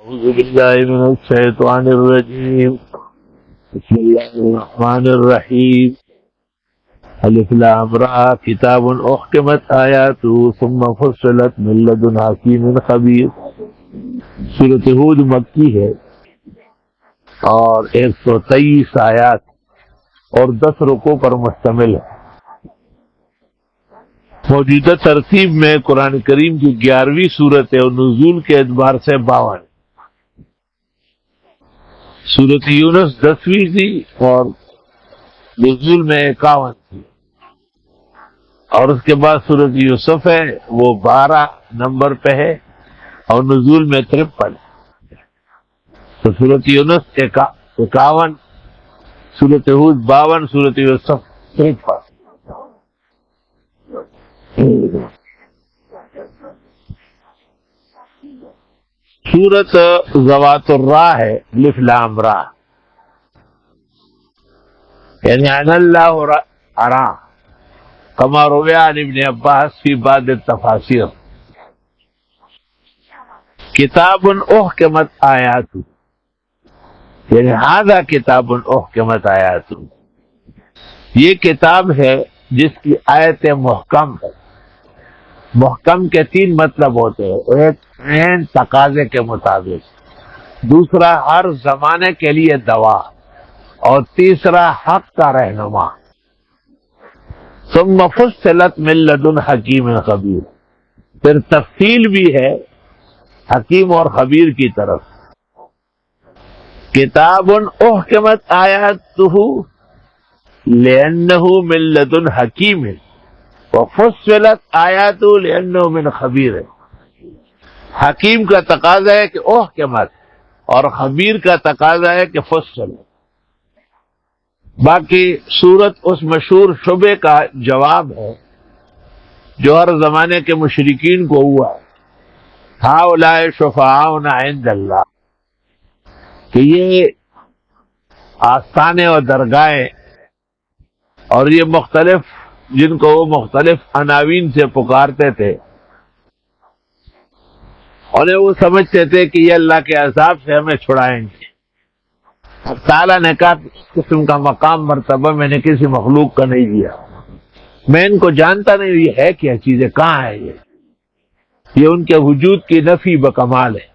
أعوذ بالله من الشيطان الرجيم. بسم الله الرحمن الرحيم. الف لام را کتاب احکمت آیاته ثم فصلت من لدن حکیم خبیر. سورۃ ہود مکی ہے اور 123 آیات اور 10 رکوع پر مشتمل ہے. موجودہ ترتیب میں قرآن کریم کی 11ویں صورت ہے اور نزول کے اعتبار سے 52. سورۃ یونس 10ویں تھی اور نزول میں 51 تھی، اور اس کے بعد سورۃ یوسف ہے وہ 12 نمبر پہ ہے اور نزول میں 53. تو سورۃ یونس 51، سورۃ ہود 52، سورۃ یوسف 53. سورت ذوات الراء ہے، الف لام را، یعنی ان اللہ ارا کما روی عن ابن عباس فی بعض التفاسیر. کتاب احکمت آیات، یعنی ھذا کتاب احکمت آیات، یہ کتاب ہے جس کی آیت محکم ہے. محکم کے 3 مطلب ہوتے ہیں، ایک عین تقاضے کے مطابق، دوسرا ہر زمانے کے لیے دوا، اور تیسرا حق کا رہنما. ثم فصلت من لدن حکیم خبیر، پھر تفصیل بھی ہے حکیم اور خبیر کی طرف. کتاب احکمت آیاتہ لأنہ من لدن حکیم وفصلت آیاتہ لأنہ من خبیر. حکیم کا تقاضا ہے کہ احکمت، اور خبیر کا تقاضا ہے کہ فصل. باقی سورت اس مشہور شبے کا جواب ہے جو ہر زمانے کے مشرکین کو ہوا، ہؤلاء شفعاؤنا عند اللہ، کہ یہ آستانے اور درگاہیں اور یہ مختلف، جن کو وہ مختلف عناوین سے پکارتے تھے، انہیں وہ سمجھتے تھے کہ یہ اللہ کے عذاب سے ہمیں چھڑائیں گے. تعالیٰ نے کہا اس قسم کا مقام مرتبہ میں نے کسی مخلوق کا نہیں دیا، میں ان کو جانتا نہیں یہ ہے کیا چیزیں، کہاں ہے یہ ان کے وجود کی نفی بکمال ہے.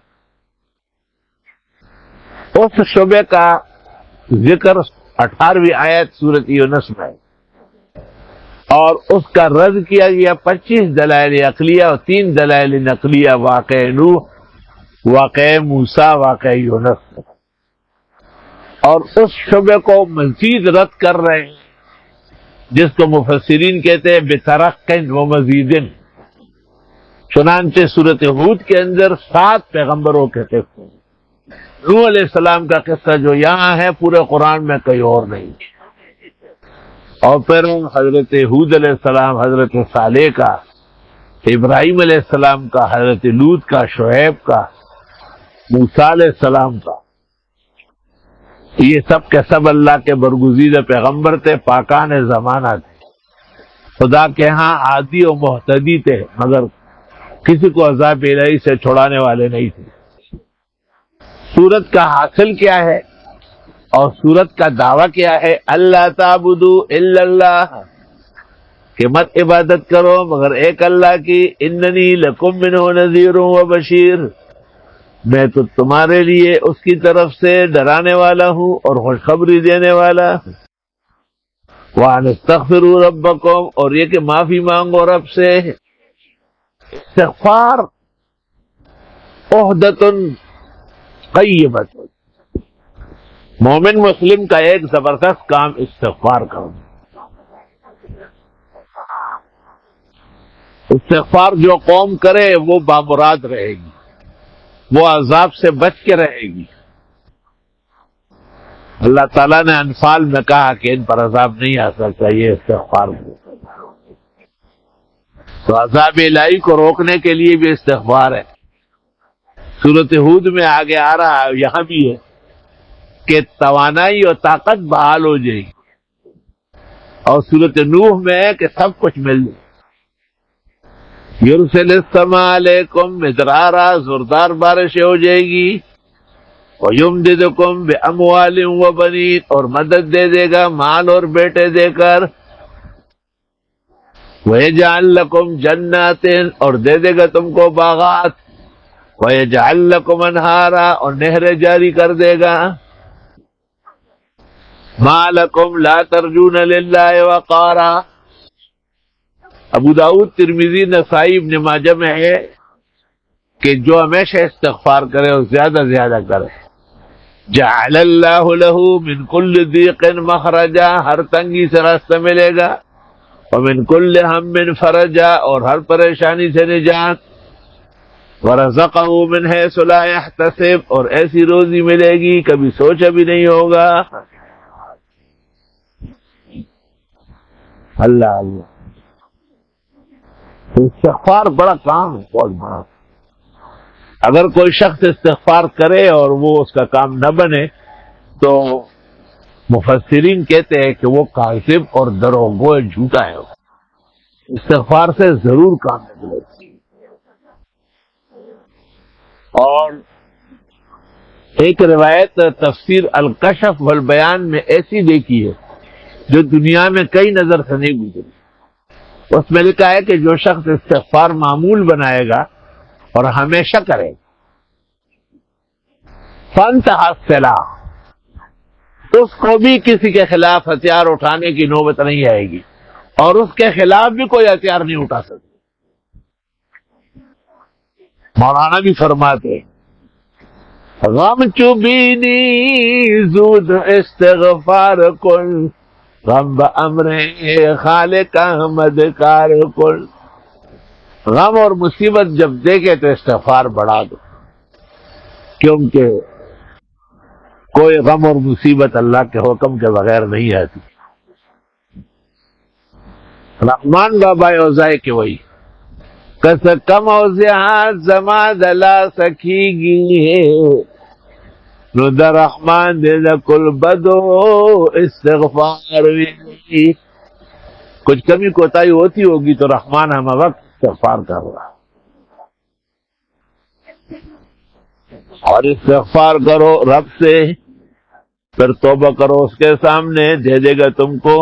اس شعبے کا ذکر 18ویں آیت سورۃ یونس میں، اور اس کا رد کیا گیا 25 دلائل عقلیہ اور 3 دلائل نقلیہ، واقع نوح، واقع موسیٰ، واقع یونس. اور اس شعبے کو مزید رد کر رہے ہیں جس کو مفسرین کہتے ہیں بترقٍ و مزیدٍ. چنانچہ سورۃ ہود کے اندر 7 پیغمبروں کے قصے، نوح علیہ السلام کا قصہ جو یہاں ہے پورے قرآن میں کہیں اور نہیں، اور پھر حضرت ہود علیہ السلام، حضرت صالح کا، ابراہیم علیہ السلام کا، حضرت لوط کا، شعیب کا، موسیٰ علیہ السلام کا. یہ سب کے سب اللہ کے برگزیدہ پیغمبر تھے، پاکان زمانہ تھے، خدا کے ہاں عادی و محتدی تھے، مگر کسی کو عذاب الہی سے چھڑانے والے نہیں تھے. سورت کا حاصل کیا ہے اور سورت کا دعویٰ کیا ہے؟ اللہ تعبدوا الا اللہ، کہ مت عبادت کرو مگر ایک اللہ کی. اننی لکم منہ نذیر و بشیر، میں تو تمہارے لیے اس کی طرف سے ڈرانے والا ہوں اور خوشخبری دینے والا. وَأَنِ اسْتَغْفِرُوا رَبَّكُمْ، اور یہ کہ معافی مانگو رب سے. استغفار عہدۃ قیمۃ، مومن مسلم کا ایک زبردست کام استغفار کرنا. استغفار جو قوم کرے وہ بامراد رہے گی، وہ عذاب سے بچ کے رہے گی. اللہ تعالیٰ نے انفال میں کہا کہ ان پر عذاب نہیں آ سکتا یہ استغفار. تو عذاب الہی کو روکنے کے لیے بھی استغفار ہے. سورۃ ہود میں آگے آ رہا ہے، یہاں بھی ہے کہ توانائی اور طاقت بحال ہو جائے گی، اور سورۃ نوح میں ہے کہ سب کچھ مل جائے. یرسل السماء علیکم مدرارا، زوردار بارشیں ہو جائے گی. وَيُمْدِدُكُمْ بِأَمْوَالٍ وَبَنِينَ، اور مدد دے دے گا مال اور بیٹے دے کر. وَيَجْعَلْ لَكُمْ جَنَّاتٍ، اور دے دے گا تم کو باغات. وَيَجْعَلْ لَكُمْ أَنْهَارًا، اور نہریں جاری کر دے گا. مَا لَكُمْ لَا تَرْجُونَ لِلَّهِ وَقَارًا. ابو داؤد، ترمذی، نسائی، ابن ماجہ میں ہے کہ جو ہمیشہ استغفار کرے اور زیادہ زیادہ کرے. جعل اللہ لہ من کل ضیق مخرجا، ہر تنگی سے راستہ ملے گا. ومن کل ہم فرجا، اور ہر پریشانی سے نجات. ورزقہ من حیث لا یحتسب، اور ایسی روزی ملے گی کبھی سوچا بھی نہیں ہوگا. اللہ اللہ، استغفار بڑا کام ہے، بہت بڑا. اگر کوئی شخص استغفار کرے اور وہ اس کا کام نہ بنے تو مفسرین کہتے ہیں کہ وہ کاذب اور دروغگو ہے، جھوٹا ہے. استغفار سے ضرور کام نکلے. اور ایک روایت تفسیر الکشف والبیان میں ایسی دیکھی ہے جو دنیا میں کئی نظر سے نہیں گزری. اس میں لکھا ہے کہ جو شخص استغفار معمول بنائے گا اور ہمیشہ کرے، فانتہا السلاح، اس کو بھی کسی کے خلاف ہتھیار اٹھانے کی نوبت نہیں آئے گی، اور اس کے خلاف بھی کوئی ہتھیار نہیں اٹھا سکتا. مولانا بھی فرماتے غم چوبینی زود استغفار کن، غم بامر خالق احمد کار کن. غم اور مصیبت جب دیکھے تو استغفار بڑھا دو، کیونکہ کوئی غم اور مصیبت اللہ کے حکم کے بغیر نہیں آتی. رحمان بابا اوزائے کہ وہی کس کم اوزیات زما دلا سکی گی نو در رحمان دے دا کل بدو استغفار وی. کچھ کمی کوتاہی ہوتی ہوگی تو رحمان ہم وقت استغفار کر رہا. اور استغفار کرو رب سے، پھر توبہ کرو اس کے سامنے، دے دے گا تم کو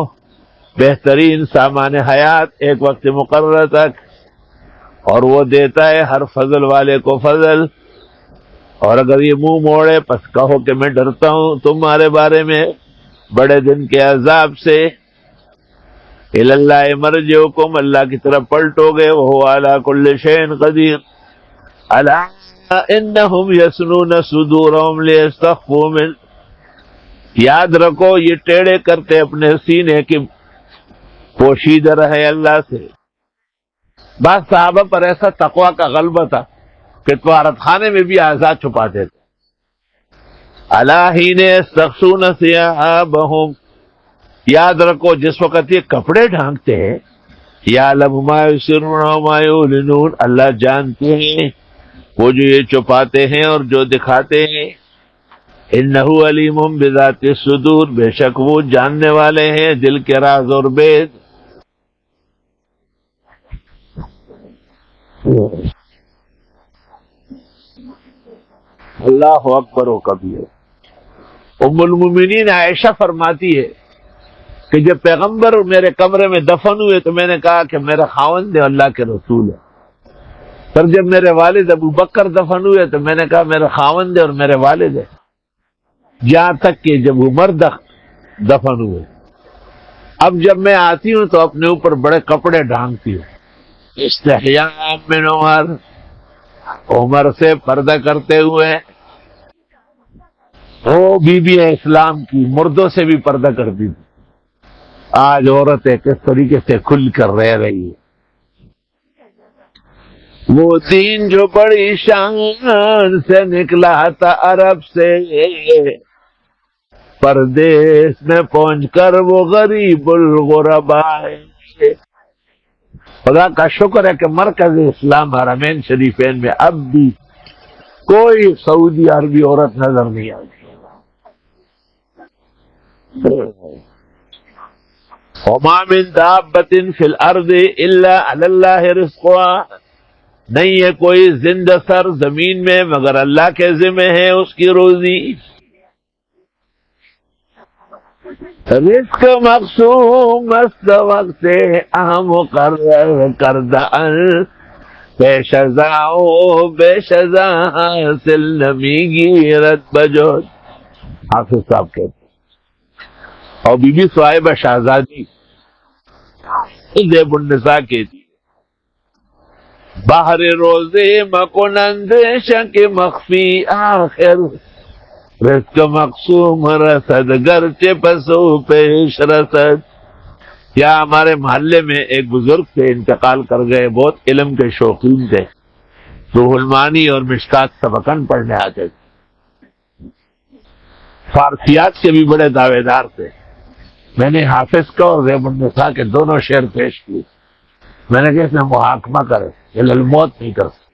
بہترین سامان حیات ایک وقت مقرر تک. اور وہ دیتا ہے ہر فضل والے کو فضل. اور اگر یہ منہ موڑے پس کہو کہ میں ڈرتا ہوں تمہارے بارے میں بڑے دن کے عذاب سے. الی اللہ مرجعکم، اللہ کی طرف پلٹو گے. وہو علی کل شیء قدیر. الا انہم یسنون صدورہم لیستخفوا من، یاد رکھو یہ ٹیڑے کرتے اپنے سینے کی پوشیدہ رہے اللہ سے. بعض صحابہ پر ایسا تقوی کا غلبہ تھا کہ طہارت خانے میں بھی آزاد چھپاتے تھے. الا حین یستغشون ثیابہم، یاد رکھو جس وقت یہ کپڑے ڈھانکتے ہیں، یعلم ما یسرون وما یعلنون، اللہ جانتے ہیں وہ جو یہ چھپاتے ہیں اور جو دکھاتے ہیں. انہ علیم بذات الصدور، بے شک وہ جاننے والے ہیں دل کے راز اور بید. اللہ اکبر و کبیر. ام المومنین عائشہ فرماتی ہے کہ جب پیغمبر میرے کمرے میں دفن ہوئے تو میں نے کہا کہ میرا خاوند ہے، اللہ کے رسول ہے. پھر جب میرے والد ابو بکر دفن ہوئے تو میں نے کہا میرا خاوند ہے اور میرے والد ہے. یہاں تک کہ جب عمر دفن ہوئے، اب جب میں آتی ہوں تو اپنے اوپر بڑے کپڑے ڈھانگتی ہوں، استحیاء من عمر سے پردہ کرتے ہوئے. وہ بیویاں اسلام کی مردوں سے بھی پردہ کرتی تھی. آج عورتیں کس طریقے سے کھل کر رہ رہی ہے. وہ دین جو بڑی شان سے نکلا تھا عرب سے، پردیس میں پہنچ کر وہ غریب الغرباء ہے. خدا کا شکر ہے کہ مرکز اسلام حرمین شریفین میں اب بھی کوئی سعودی عربی عورت نظر نہیں آتی. وما من دابة في الأرض إلا على الله رزقها، نہیں ہے کوئی زندہ سر زمین میں مگر اللہ کے ذمہ ہے اس کی روزی. رزق مقسوم است وقت مقرر کردہ پیش ازاؤ بیش ازا حاصل نمی گیرت بجود. حافظ صاحب کہتے ہیں. اور بی بی صاحبہ شہزادی زیب النساء کہتی باہر روزے مکنند شک مخفی آخر رزق مقسوم رسد گرچہ پسو پیش رسد. یا ہمارے محلے میں ایک بزرگ تھے، انتقال کر گئے، بہت علم کے شوقین تھے، روح المعانی اور مشکات سبقن پڑھنے آتے تھے، فارسیات کے بھی بڑے دعوے دار تھے. میں نے حافظ کا اور زیب النساء کے دونوں شعر پیش کیے. میں نے کہا اس میں محاکمہ کرے، یہ الموت نہیں کر سکتے.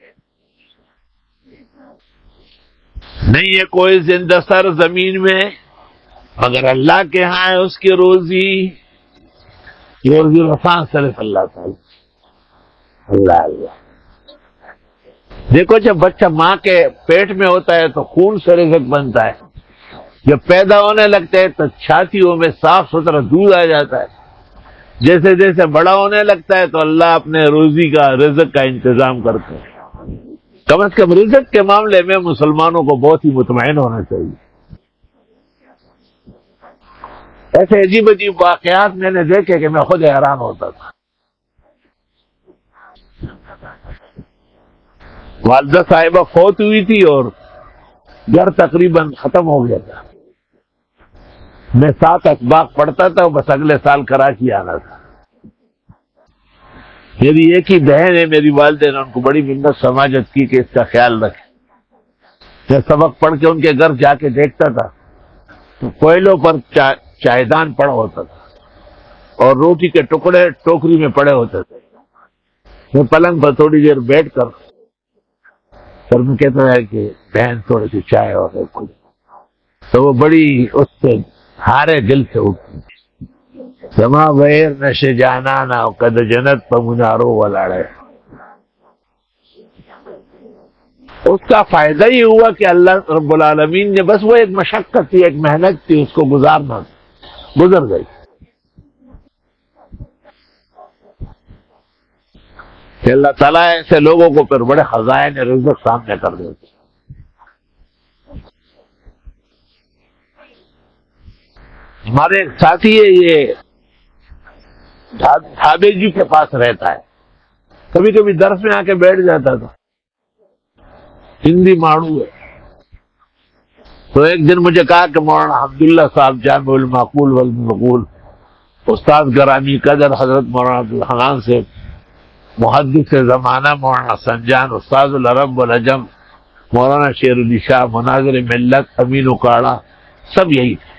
نہیں ہے کوئی زندہ سر زمین میں مگر اللہ کے ہاں ہے اس کی روزی. روزی رساں صرف اللہ تعالی. اللہ اللہ. دیکھو جب بچہ ماں کے پیٹ میں ہوتا ہے تو خون سے رزق بنتا ہے، جب پیدا ہونے لگتا ہے تو چھاتیوں میں صاف ستھرا دودھ آ جاتا ہے. جیسے جیسے بڑا ہونے لگتا ہے تو اللہ اپنے روزی کا رزق کا انتظام کرتے ہیں. کم از کم رزق کے معاملے میں مسلمانوں کو بہت ہی مطمئن ہونا چاہیے. ایسے عجیب عجیب واقعات میں نے دیکھے کہ میں خود حیران ہوتا تھا. والدہ صاحبہ فوت ہوئی تھی اور گھر تقریباً ختم ہو گیا تھا. میں 7 اسباق پڑھتا تھا، بس اگلے سال کراچی آنا تھا. میری ایک ہی بہن ہے میری والدہ نے ان کو بڑی منت سماجت کی کہ اس کا خیال رکھے. میں سبق پڑھ کے ان کے گھر جا کے دیکھتا تھا تو کوئلوں پر چائےدان پڑا ہوتا تھا اور روٹی کے ٹکڑے ٹوکری میں پڑے ہوتے تھے. میں پلنگ پر تھوڑی دیر بیٹھ کر سر میں کہتا ہے کہ بہن تھوڑی سی چائے اور تو وہ بڑی اس سے ہارے دل سے اٹھتی. سما بیر نشے جانا نہ قد جنت پمنارو ولاڑے. اس کا فائدہ یہ ہوا کہ اللہ رب العالمین نے بس وہ ایک مشقت تھی، ایک محنت تھی، اس کو گزارنا گزر گئی. کہ اللہ تعالیٰ ایسے لوگوں کو پھر بڑے خزائن رزق سامنے کر دیتے. ہمارے ایک ساتھی ہے، یہ ڈھابے جی کے پاس رہتا ہے، کبھی کبھی درس میں آ کے بیٹھ جاتا تھا. ہندی ماڑو ہے. تو ایک دن مجھے کہا کہ مولانا عبداللہ صاحب جامع المعقول والمنقول استاد گرامی قدر حضرت مولانا عبدالحنان سے محدث زمانہ مولانا حسن جان استاد العرب والعجم مولانا شیر علی شاہ مناظر ملت امین اکاڑا سب یہی تھے.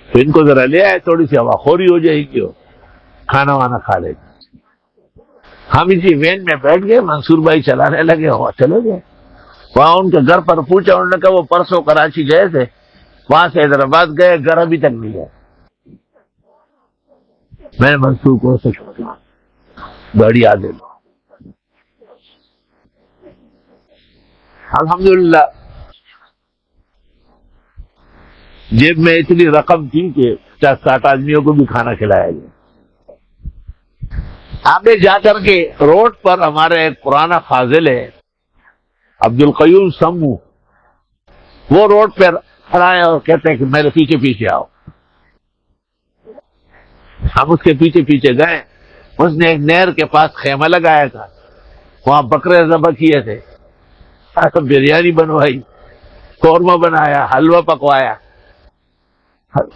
تو ان کو ذرا لے آئے، تھوڑی سی ہوا خوری ہو جائے گی اور کھانا وانا کھا لے گی. ہم اسی وین میں بیٹھ گئے، منصور بھائی چلانے لگے، ہوا چلے گئے. وہاں ان کے گھر پر پوچھا، انہوں نے کہا وہ پرسوں کراچی گئے تھے، وہاں سے حیدرآباد گئے، گھر ابھی تک نہیں گئے. میں نے منصور کو گاڑی آ دے دو. الحمدللہ جیب میں اتنی رقم تھی کہ 50-60 آدمیوں کو بھی کھانا کھلایا گیا. آگے جا کر کے روڈ پر ہمارے ایک پرانا فاضل ہے عبد القیوم سمو، وہ روڈ پر کھڑا ہے اور کہتے ہیں کہ میرے پیچھے پیچھے آؤ. ہم اس کے پیچھے پیچھے گئے. اس نے ایک نہر کے پاس خیمہ لگایا تھا، وہاں بکرے ذبح کیے تھے، بریانی بنوائی، قورمہ بنایا، حلوہ پکوایا.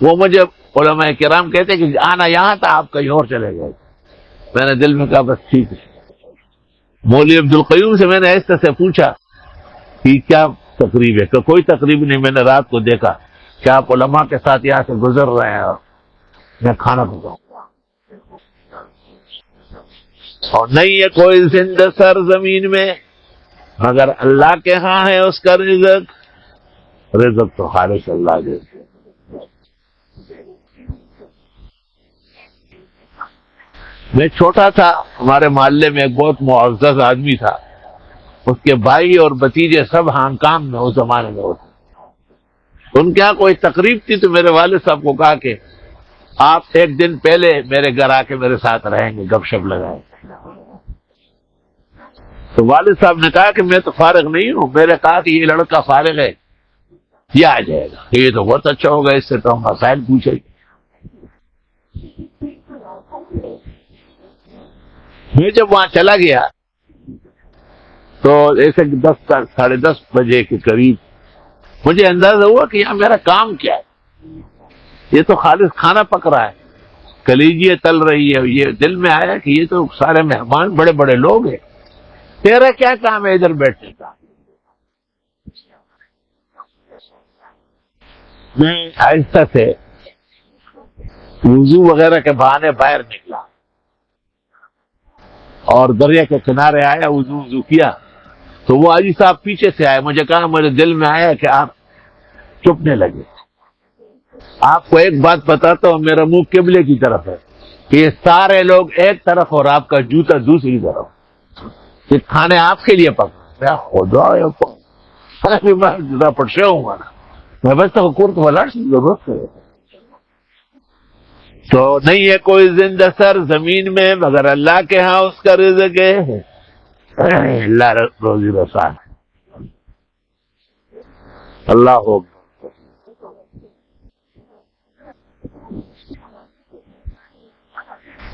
وہ مجھے علماء کرام کہتے کہ آنا یہاں تھا، آپ کہیں اور چلے گئے. میں نے دل میں کہا بس ٹھیک ہے. مولوی عبد القیوم سے میں نے ایسے سے پوچھا کہ کیا تقریب ہے؟ کہ کوئی تقریب نہیں، میں نے رات کو دیکھا کہ آپ علماء کے ساتھ یہاں سے گزر رہے ہیں اور میں کھانا پکاؤں. اور نہیں ہے کوئی زندہ سر زمین میں مگر اللہ کے ہاں ہے اس کا رزق. رزق تو خالص اللہ دیتے. میں چھوٹا تھا، ہمارے محلے میں ایک بہت معزز آدمی تھا، اس کے بھائی اور بھتیجے سب ہانگ کانگ میں اس زمانے میں ہوتے. ان کے یہاں کوئی تقریب تھی تو میرے والد صاحب کو کہا کہ آپ ایک دن پہلے میرے گھر آ کے میرے ساتھ رہیں گے، گپ شپ لگائیں گے. تو والد صاحب نے کہا کہ میں تو فارغ نہیں ہوں. میں نے کہا کہ یہ لڑکا فارغ ہے، یہ آ جائے گا. یہ تو بہت اچھا ہوگا، اس سے تو ہم مسائل پوچھیں گے. میں جب وہاں چلا گیا تو ایسے 10 ساڑھے 10 بجے کے قریب مجھے اندازہ ہوا کہ یہاں میرا کام کیا ہے. یہ تو خالص کھانا پک رہا ہے، کلیجیاں تل رہی ہے. یہ دل میں آیا کہ یہ تو سارے مہمان بڑے بڑے لوگ ہیں، تیرا کیا کام ہے ادھر بیٹھنے کا؟ میں آہستہ سے وضو وغیرہ کے بہانے باہر نکلا اور دریا کے کنارے آیا، وضو کیا. تو وہ حاجی صاحب پیچھے سے آئے. مجھے کہا، میرے دل میں آیا کہ آپ چپنے لگے. آپ کو ایک بات بتاتا ہوں، میرا منہ قبلے کی طرف ہے، یہ سارے لوگ ایک طرف اور آپ کا جوتا دوسری طرف. یہ کھانے آپ کے لیے پکا خدا میں جدا پڑھے ہوں گا نا، میں بس تو کورت والا ضرورت ہے. تو نہیں ہے کوئی زندہ سر زمین میں مگر اللہ کے ہاں اس کا رزق ہے. اللہ روزی رسا ہے، اللہ ہو.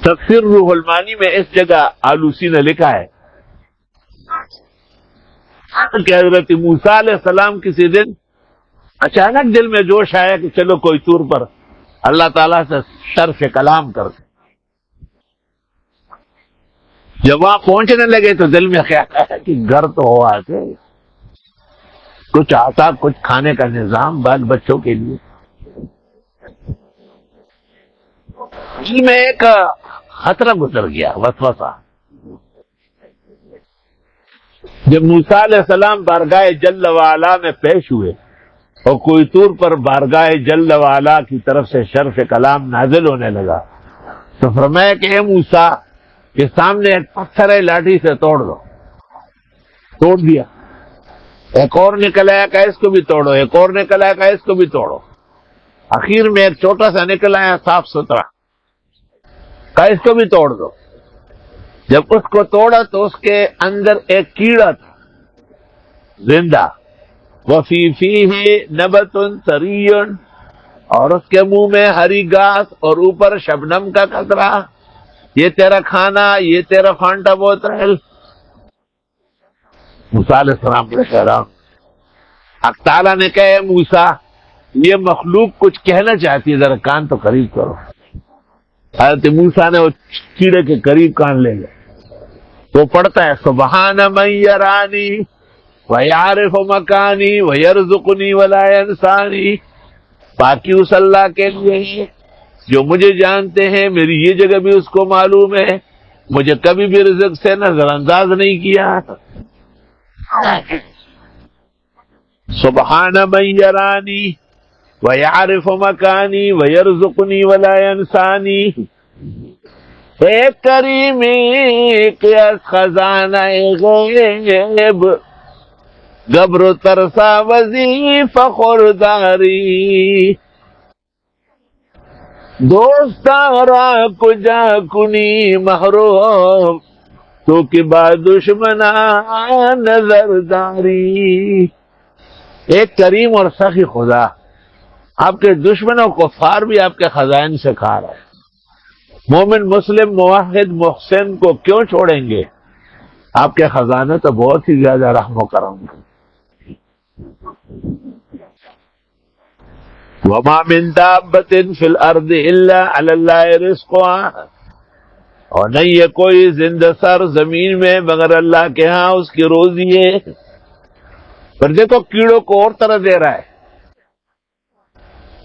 تفسیر روح المانی میں اس جگہ آلوسی نے لکھا ہے کہ حضرت موسیٰ علیہ السلام کسی دن اچانک دل میں جوش آیا کہ چلو کوئی طور پر اللہ تعالیٰ سے شرف کلام کرتے. جب وہاں پہنچنے لگے تو دل میں خیال آیا کہ گھر تو ہو آتے، کچھ آتا، کچھ کھانے کا نظام بال بچوں کے لیے. دل میں ایک خطرہ گزر گیا، وسوسہ. جب موسیٰ علیہ السلام بارگاہ جل وعلا میں پیش ہوئے اور کوئی طور پر بارگاہ جل وعلا کی طرف سے شرف کلام نازل ہونے لگا تو فرمایا کہ اے موسیٰ، یہ سامنے ایک پتھر ہے، لاٹھی سے توڑ دو. توڑ دیا. ایک اور نکل آیا کہ اس کو بھی توڑو، ایک اور نکل آیا کہ اس کو بھی توڑو. آخر میں ایک چھوٹا سا نکل آیا صاف ستھرا، کہ اس کو بھی توڑ دو. جب اس کو توڑا تو اس کے اندر ایک کیڑا تھا زندہ. وفی فیہ نبت طری، اور اس کے منہ میں ہری گھاس اور اوپر شبنم کا قطرہ. یہ تیرا کھانا، یہ تیرا فانٹا بوتل. موسیٰ علیہ السلام بڑے حیران. حق تعالیٰ نے کہا، اے موسیٰ، یہ مخلوق کچھ کہنا چاہتی ہے، ذرا کان تو قریب کرو. حضرت موسیٰ نے وہ کیڑے کے قریب کان لے گئے. وہ پڑھتا ہے، سبحان من یرانی ویعرف مکانی ویرزقنی ولا ینسانی. باقی اس اللہ کے لیے ہے جو مجھے جانتے ہیں، میری یہ جگہ بھی اس کو معلوم ہے، مجھے کبھی بھی رزق سے نظر انداز نہیں کیا. سبحان من یرانی ویعرف مکانی ویرزقنی ولا ینسانی. اے کریمی کہ از خزانہ غیب گبر و ترسا وظیفہ خورداری. دوستارا کجا کنی محروم تو کہ با دشمنا نظرداری. ایک کریم اور سخی خدا آپ کے دشمنوں کو فار بھی آپ کے خزائن سے کھا رہا ہے. مومن مسلم موحد محسن کو کیوں چھوڑیں گے؟ آپ کے خزانے تو بہت ہی زیادہ رحم و کرم ہیں. وَمَا مِن دَابَّةٍ فِي الْأَرْضِ إِلَّا عَلَى اللَّهِ رِزْقُهَا. اور نہیں ہے کوئی زندہ سر زمین میں مگر اللہ کے ہاں اس کی روزی ہے. پر دیکھو کیڑوں کو اور طرح دے رہا ہے،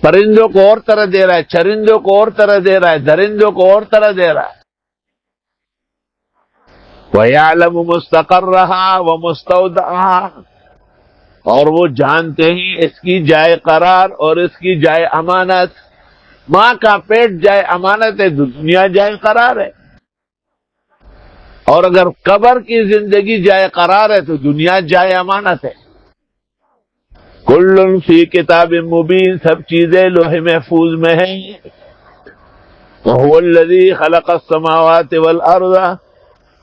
پرندوں کو اور طرح دے رہا ہے، چرندوں کو اور طرح دے رہا ہے، درندوں کو اور طرح دے رہا ہے. وَيَعْلَمُ مُسْتَقَرَّهَا وَمُسْتَوْدَعَهَا. اور وہ جانتے ہیں اس کی جائے قرار اور اس کی جائے امانت. ماں کا پیٹ جائے امانت ہے، دنیا جائے قرار ہے. اور اگر قبر کی زندگی جائے قرار ہے تو دنیا جائے امانت ہے. کل فی کتاب مبین، سب چیزیں لوح محفوظ میں ہیں. وهو الذی خلق السماوات والارض،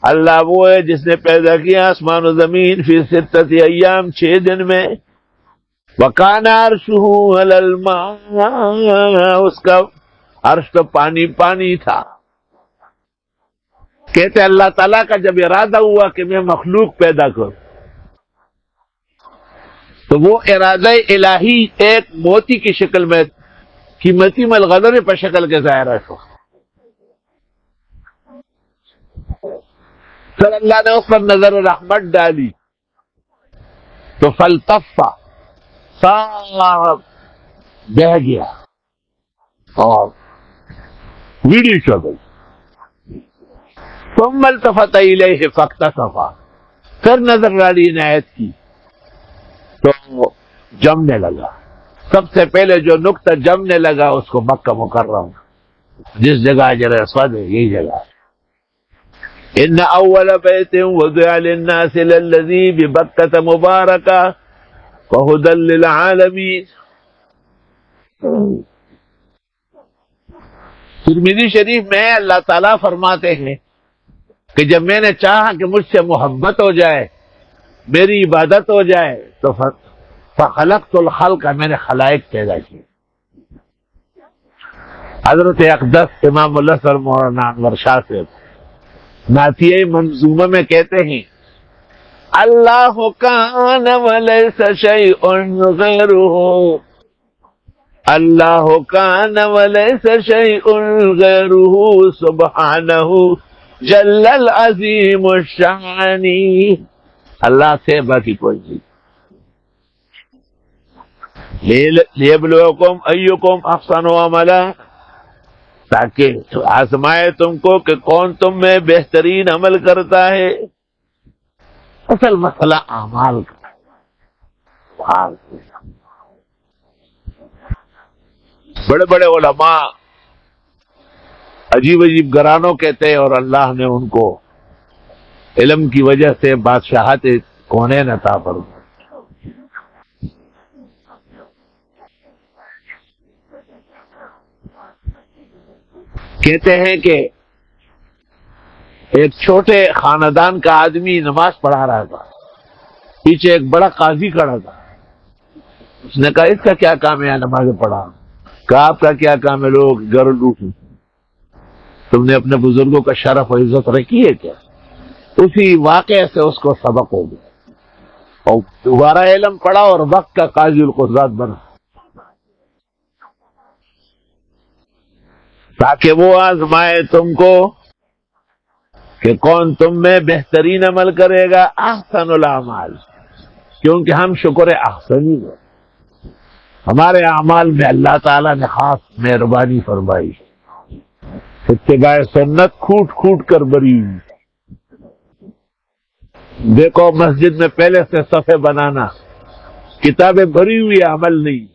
اللہ وہ ہے جس نے پیدا کیا آسمان و زمین فی 6 ایام، 6 دن میں. وکان عرشہ علی الماء، اس کا عرش تو پانی پانی تھا. کہتے اللہ تعالیٰ کا جب ارادہ ہوا کہ میں مخلوق پیدا کروں تو وہ ارادہ الہی ایک موتی کی شکل میں، قیمتی ملغلرے پر شکل کے ظاہر ہے. پھر اللہ نے اس پر نظر رحمت ڈالی تو فلتفا، صاف بہ گیا اور ویڈیو ہو گئی. ثم التفت الیہ فاکتشف، پھر نظر ڈالی عنایت کی تو جمنے لگا. سب سے پہلے جو نقطہ جمنے لگا اس کو مکہ مکرم، جس جگہ حجر اسود ہے یہی جگہ. ان اول بیت وضع للناس للذی ببکۃ مبارکہ وہدی للعالمین. ترمذی شریف میں اللہ تعالیٰ فرماتے ہیں کہ جب میں نے چاہا کہ مجھ سے محبت ہو جائے، میری عبادت ہو جائے، تو فخلقت الخلق، میں نے خلائق پیدا کی. حضرت اقدس امام الاسر مولانا انور شاہ سے نعتیہ منظومہ میں کہتے ہیں اللہ کان ولیس شیء غیرہ، اللہ کان ولیس شیء غیرہ سبحانہ جل العظیم الشان. اللہ سے باقی کوئی نہیں. لیبلوکم ایکم احسن عملا، تاکہ آزمائے تم کو کہ کون تم میں بہترین عمل کرتا ہے. اصل مسئلہ اعمال کا. بڑے بڑے علماء عجیب عجیب گرانوں کہتے ہیں اور اللہ نے ان کو علم کی وجہ سے بادشاہت کونین عطا فرمائی. کہتے ہیں کہ ایک چھوٹے خاندان کا آدمی نماز پڑھا رہا تھا، پیچھے ایک بڑا قاضی کھڑا تھا. اس نے کہا اس کا کیا کام ہے نماز پڑھا؟ کہا آپ کا کیا کام ہے لوگ گھر لوٹیں؟ تم نے اپنے بزرگوں کا شرف و عزت رکھی ہے کیا؟ اسی واقعے سے اس کو سبق ہو گیا اور دوبارہ علم پڑھا اور وقت کا قاضی القضات بنا، تاکہ وہ آزمائے تم کو کہ کون تم میں بہترین عمل کرے گا. احسن الاعمال، کیونکہ ہم شکر احسنی ہیں، ہمارے اعمال میں اللہ تعالیٰ نے خاص مہربانی فرمائی. اتباع سنت کھوٹ کھوٹ کر بری ہوئی. دیکھو مسجد میں پہلے سے صفحے بنانا، کتابیں بھری ہوئی عمل نہیں.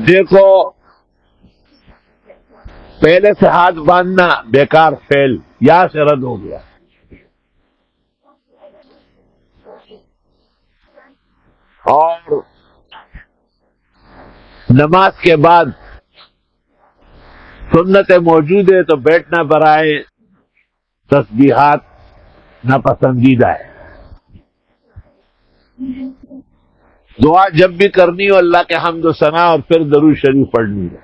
دیکھو پہلے سے ہاتھ باندھنا بیکار، فیل، یہاں سے رد ہو گیا. اور نماز کے بعد سنتیں موجود ہے تو بیٹھنا برائے تسبیحات ناپسندیدہ ہے. دعا جب بھی کرنی ہو اللہ کے حمد و ثنا اور پھر درود شریف پڑھنی ہے.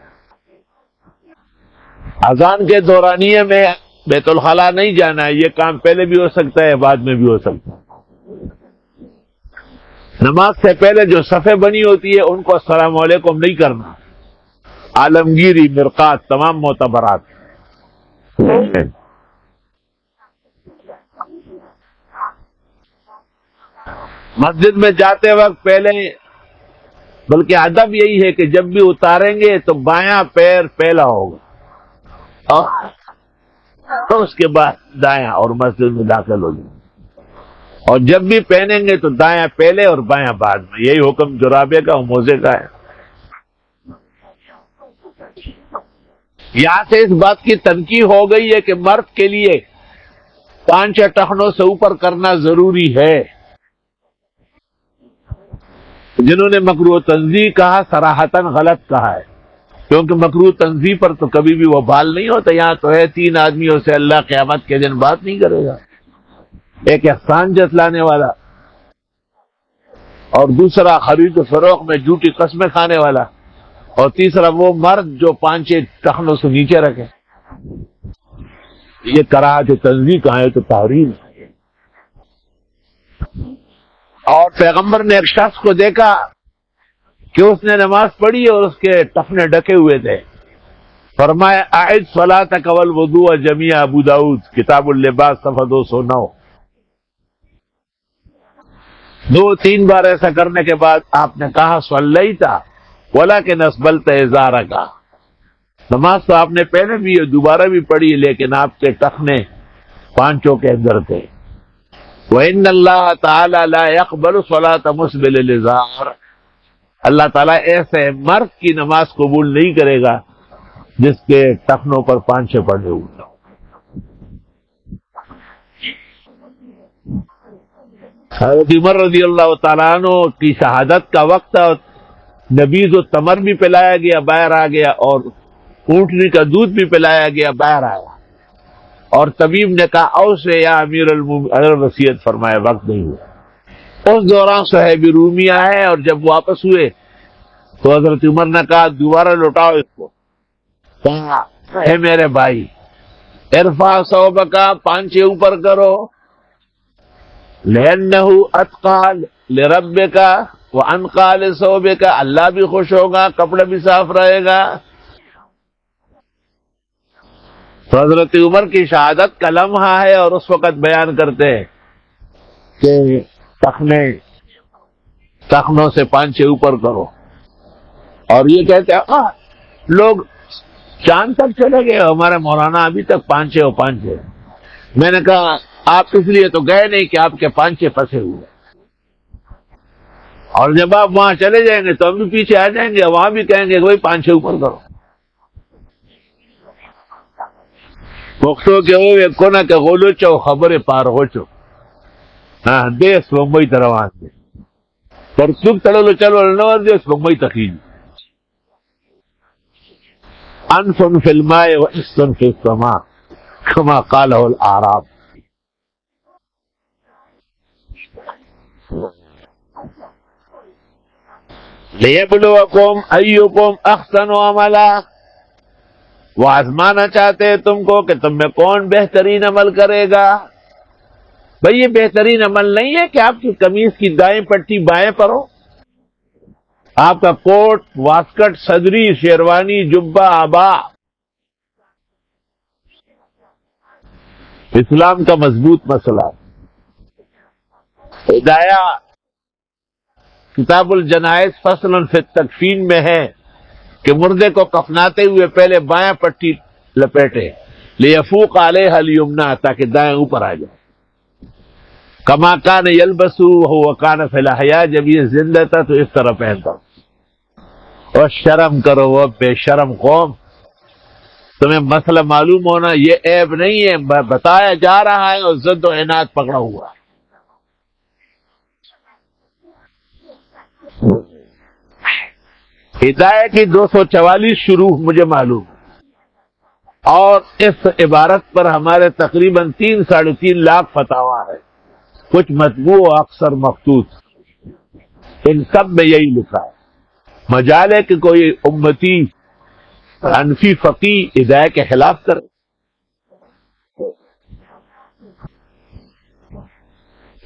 اذان کے دورانیے میں بیت الخلاء نہیں جانا ہے، یہ کام پہلے بھی ہو سکتا ہے بعد میں بھی ہو سکتا ہے. نماز سے پہلے جو صفیں بنی ہوتی ہے ان کو السلام علیکم نہیں کرنا. عالمگیری، مرقات، تمام معتبرات. مسجد میں جاتے وقت پہلے، بلکہ ادب یہی ہے کہ جب بھی اتاریں گے تو بایاں پیر پہلا ہوگا اور اس کے بعد دایاں، اور مسجد میں داخل ہو جائیں. اور جب بھی پہنیں گے تو دایاں پہلے اور بایاں بعد میں. یہی حکم جرابے کا اور موزے کا ہے. یہاں سے اس بات کی تنقید ہو گئی ہے کہ مرد کے لیے 5 ٹخنوں سے اوپر کرنا ضروری ہے. جنہوں نے مکروہ تنزیہ کہا صراحتاً غلط کہا ہے، کیونکہ مکروہ تنزیہ پر تو کبھی بھی وہ بال نہیں ہوتا. یہاں تو ہے 3 آدمیوں سے اللہ قیامت کے دن بات نہیں کرے گا، ایک احسان جتلانے والا، اور دوسرا خرید و فروخت میں جھوٹی قسمیں کھانے والا، اور تیسرا وہ مرد جو 5 ٹخنوں سے نیچے رکھے. یہ کراہت تنزیہ کہاں ہے تو تحریم ہے. اور پیغمبر نے ایک شخص کو دیکھا کہ اس نے نماز پڑھی اور اس کے ٹخنے ڈکے ہوئے تھے. فرمایا اعد صلاتک والوضوء جمیع، ابو داؤد کتاب اللباس صفحہ 209. 2-3 بار ایسا کرنے کے بعد آپ نے کہا صلیت ولکن اسبلت ازارک، نماز تو آپ نے پہلے بھی دوبارہ بھی پڑھی لیکن آپ کے ٹخنے پانچوں کے اندر تھے. وَإِنَّ اللَّهَ تَعَالَى لَا يَقْبَلُ صَلَاةَ مُسْبِلِ الْإِزَارِ، اللہ تعالیٰ ایسے مرد کی نماز قبول نہیں کرے گا جس کے ٹخنوں پر پانچے پڑے ہوئے. حضرت عمر رضی اللہ تعالیٰ عنہ کی شہادت کا وقت تھا، نبیذ و تمر بھی پلایا گیا، باہر آ گیا، اور اونٹنی کا دودھ بھی پلایا گیا، باہر آیا. اور طبیب نے کہا او سے یا امیر المومنین، اگر وصیت فرمایا، وقت نہیں ہوا. اس دوران صحابی رومی آئے اور جب واپس ہوئے تو حضرت عمر نے کہا دوبارہ لوٹاؤ اس کو. کہا اے میرے بھائی ارفع ثوبک، پانچے اوپر کرو، لأنه اتقى لربک وانقى لثوبک، اللہ بھی خوش ہوگا، کپڑا بھی صاف رہے گا. تو حضرت عمر کی شہادت کا لمحہ ہے اور اس وقت بیان کرتے ہیں کہ ٹخنوں سے پانچے اوپر کرو. اور یہ کہتے ہیں لوگ چاند تک چلے گئے، ہمارے مولانا ابھی تک پانچے اور پانچے. میں نے کہا آپ اس لیے تو گئے نہیں کہ آپ کے پانچے پھنسے ہوئے، اور جب آپ وہاں چلے جائیں گے تو ہم بھی پیچھے آ جائیں گے، وہاں بھی کہیں گے کہ بھائی پانچے اوپر کرو. پختو کے ہوئے کونا کے غولو چو خبر پار ہو چو، ہاں دیس ممبئی تروان دے پر سوک تڑلو چلو نور دیس ممبئی تخیل. انفن فی الماء و اسن فی السماء کما قالہ الاعراب. لیبلوکم ایکم احسن عملا، وہ آزمانا چاہتے ہیں تم کو کہ تم میں کون بہترین عمل کرے گا. بھئی یہ بہترین عمل نہیں ہے کہ آپ کی قمیض کی دائیں پٹی بائیں پر ہو، آپ کا کوٹ واسکٹ صدری شیروانی جبہ آبا. اسلام کا مضبوط مسئلہ. ہدایہ کتاب الجنائز فصل فی التکفین میں ہے کہ مردے کو کفناتے ہوئے پہلے بائیں پٹی لپیٹے، لیفوق علیہ الیمنا، تاکہ دائیں اوپر آ جائے. کما کان یلبسو وهو کان فی الاحیاء، جب یہ زندہ تھا تو اس طرح پہنتا. اور شرم کرو وہ بے شرم قوم، تمہیں مسئلہ معلوم ہونا یہ عیب نہیں ہے، بتایا جا رہا ہے اور ضد و عناد پکڑا ہوا ہے. ہدایت کی 244 شروع مجھے معلوم، اور اس عبارت پر ہمارے تقریباً 3-3.5 لاکھ فتاویٰ ہے، کچھ مطبوع و اکثر مخطوط. ان سب میں یہی لکھا ہے. مجال ہے کہ کوئی امتی حنفی فقیہ ہدایت کے خلاف کرے.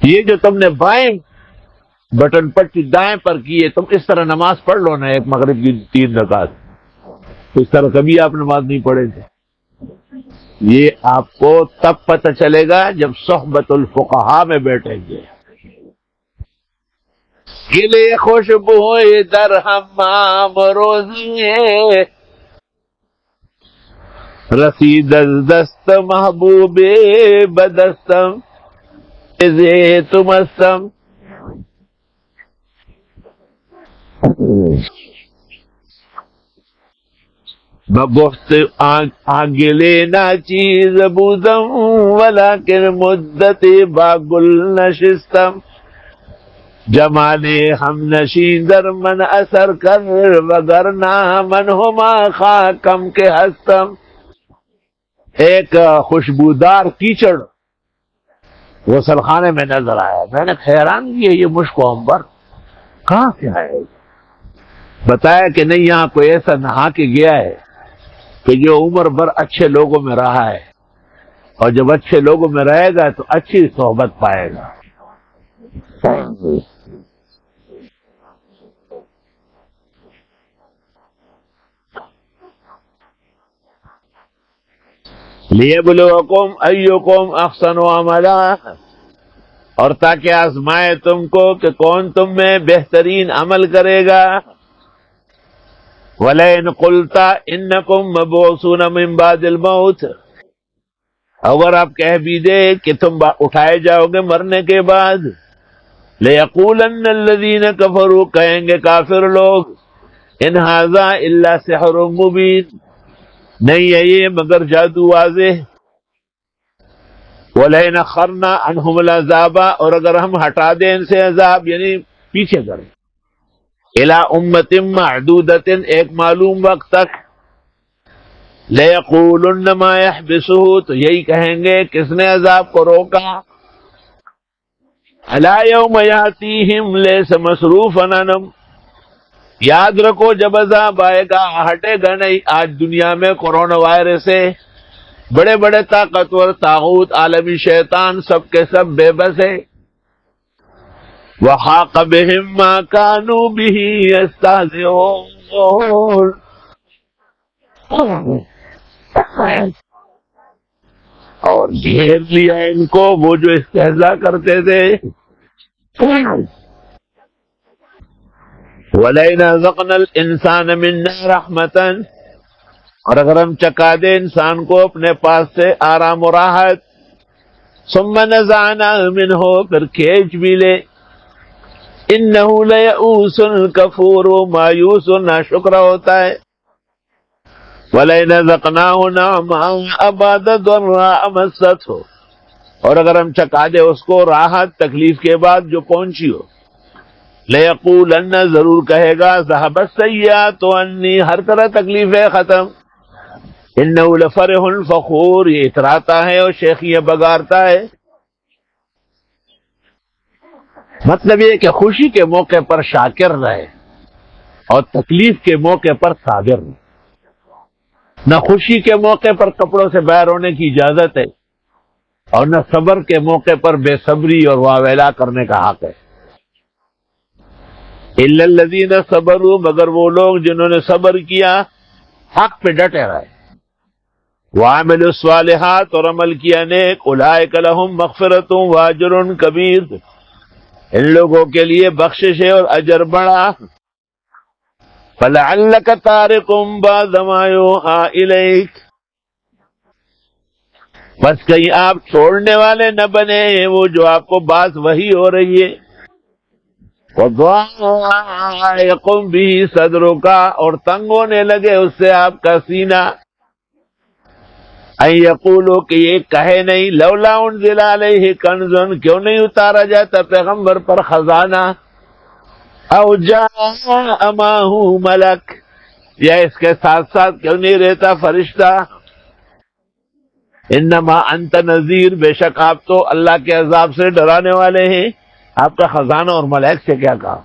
یہ جو تم نے بائیں بٹن پٹی دائیں پر کی ہے، تم اس طرح نماز پڑھ لو نا، ایک مغرب کی 3 رکعت، اس طرح کبھی آپ نماز نہیں پڑھے تھے. یہ آپ کو تب پتہ چلے گا جب صحبت الفقہاء میں بیٹھیں گے. گلے خوشبو در حمام روزی ہے، رسید از دست محبوب بدستم ازے تمستم. بگفت آگلے ناچیز بودم ولیکن مدت با گل نشستم، جمال ہم نشین در من اثر کر وگرنہ من ہما خاکم کے ہستم۔ ایک خوشبودار کیچڑ غسل خانے میں نظر آیا، میں نے حیران کیا یہ مشک و عنبر کہاں سے آئے؟ بتایا کہ نہیں، یہاں کوئی ایسا نہا کے گیا ہے کہ جو عمر بھر اچھے لوگوں میں رہا ہے، اور جب اچھے لوگوں میں رہے گا تو اچھی صحبت پائے گا۔ لِيَبْلُوَكُمْ أَيُّكُمْ أَحْسَنُ عَمَلًا، اور تاکہ آزمائے تم کو کہ کون تم میں بہترین عمل کرے گا۔ وَلَئِنْ قُلْتَ إِنَّكُمْ مَبْعُوثُونَ مِنْ بَعْدِ الْمَوْتِ، اگر آپ کہہ بھی دے کہ تم اٹھائے جاؤ گے مرنے کے بعد، لَيَقُولَنَّ الَّذِينَ كَفَرُوا، کہیں گے کافر لوگ، إِنْ هَذَا إِلَّا سِحْرٌ مُبِينٌ، نہیں ہے یہ مگر جادو واضح۔ وَلَئِنْ أَخَّرْنَا عَنْهُمُ الْعَذَابَ، اور اگر ہم ہٹا دیں ان سے عذاب، یعنی پیچھے کریں، إِلَىٰ أُمَّةٍ مَّعْدُودَةٍ، ایک معلوم وقت تک، لَيَقُولُنَّ مَا يَحْبِسُهُ، تو یہی کہیں گے کس نے عذاب کو روکا۔ أَلَا يَوْمَ يَأْتِيهِمْ لَيْسَ مَصْرُوفًا عَنْهُمْ، یاد رکھو جب عذاب آئے گا ہٹے گا نہیں۔ آج دنیا میں کورونا وائرس سے بڑے بڑے طاقتور طاغوت عالمی شیطان سب کے سب بے بس ہے۔ وَحَاقَ بِهِمْ مَا كَانُوا بِهِ يَسْتَهْزِئُونَ، اور گھیر لیا ان کو وہ جو استہزاء کرتے تھے۔ وَلَئِنْ أَذَقْنَا الْإِنسَانَ مِنَّا رَحْمَةً، اور اگر ہم چکا دے انسان کو اپنے پاس سے آرام و راحت، ثُمَّ نَزَعْنَاهُ مِنْهُ، پھر کھینچ بھی لے، إِنَّهُ لَيَئُوسٌ كَفُورٌ، مایوس و ناشکرا ہوتا ہے۔ وَلَئِنْ أَذَقْنَاهُ نَعْمَاءَ بَعْدَ ضَرَّاءَ مَسَّتْهُ، اور اگر ہم چکا دے اس کو راحت تکلیف کے بعد جو پہنچی ہو، لَيَقُولَنَّ، ضرور کہے گا، ذَهَبَ السَّيِّئَاتُ عَنِّي، ہر طرح تکلیف ہے ختم۔ إِنَّهُ لَفَرِحٌ فَخُورٌ، یہ اتراتا ہے اور شیخیاں بگارتا ہے۔ مطلب یہ کہ خوشی کے موقع پر شاکر رہے اور تکلیف کے موقع پر صابر رہے۔ نہ خوشی کے موقع پر کپڑوں سے باہر ہونے کی اجازت ہے، اور نہ صبر کے موقع پر بے صبری اور واویلا کرنے کا حق ہے۔ إِلَّا الَّذِينَ صَبَرُوا، مگر وہ لوگ جنہوں نے صبر کیا، حق پہ ڈٹے رہے، وَعَمِلُوا الصَّالِحَاتِ، اور عمل کیا نیک، أُولَٰئِكَ لَهُم مَغْفِرَةٌ وَأَجْرٌ كَبِيرٌ، ان لوگوں کے لیے بخشش ہے اور اجر بڑا۔ فَلَعَلَّكَ تَارِكٌ بَعْضَ مَا يُوحَىٰ إِلَيْكَ، بس کہیں آپ چھوڑنے والے نہ بنے وہ جو آپ کو بات وحی ہو رہی ہے۔ وَضَاقَ بِهِ صَدْرُكَ، اور تنگ ہونے لگے اس سے آپ کا سینہ۔ أَن يَقُولُوا، کہ یہ کہے نہیں، لولا انزل علیہ کنز، کیوں نہیں اتارا جاتا پیغمبر پر خزانہ، او جاء معہ ملک، یا اس کے ساتھ ساتھ کیوں نہیں رہتا فرشتہ۔ انما انت نذیر، بے شک آپ تو اللہ کے عذاب سے ڈرانے والے ہیں، آپ کا خزانہ اور ملائک سے کیا کہا۔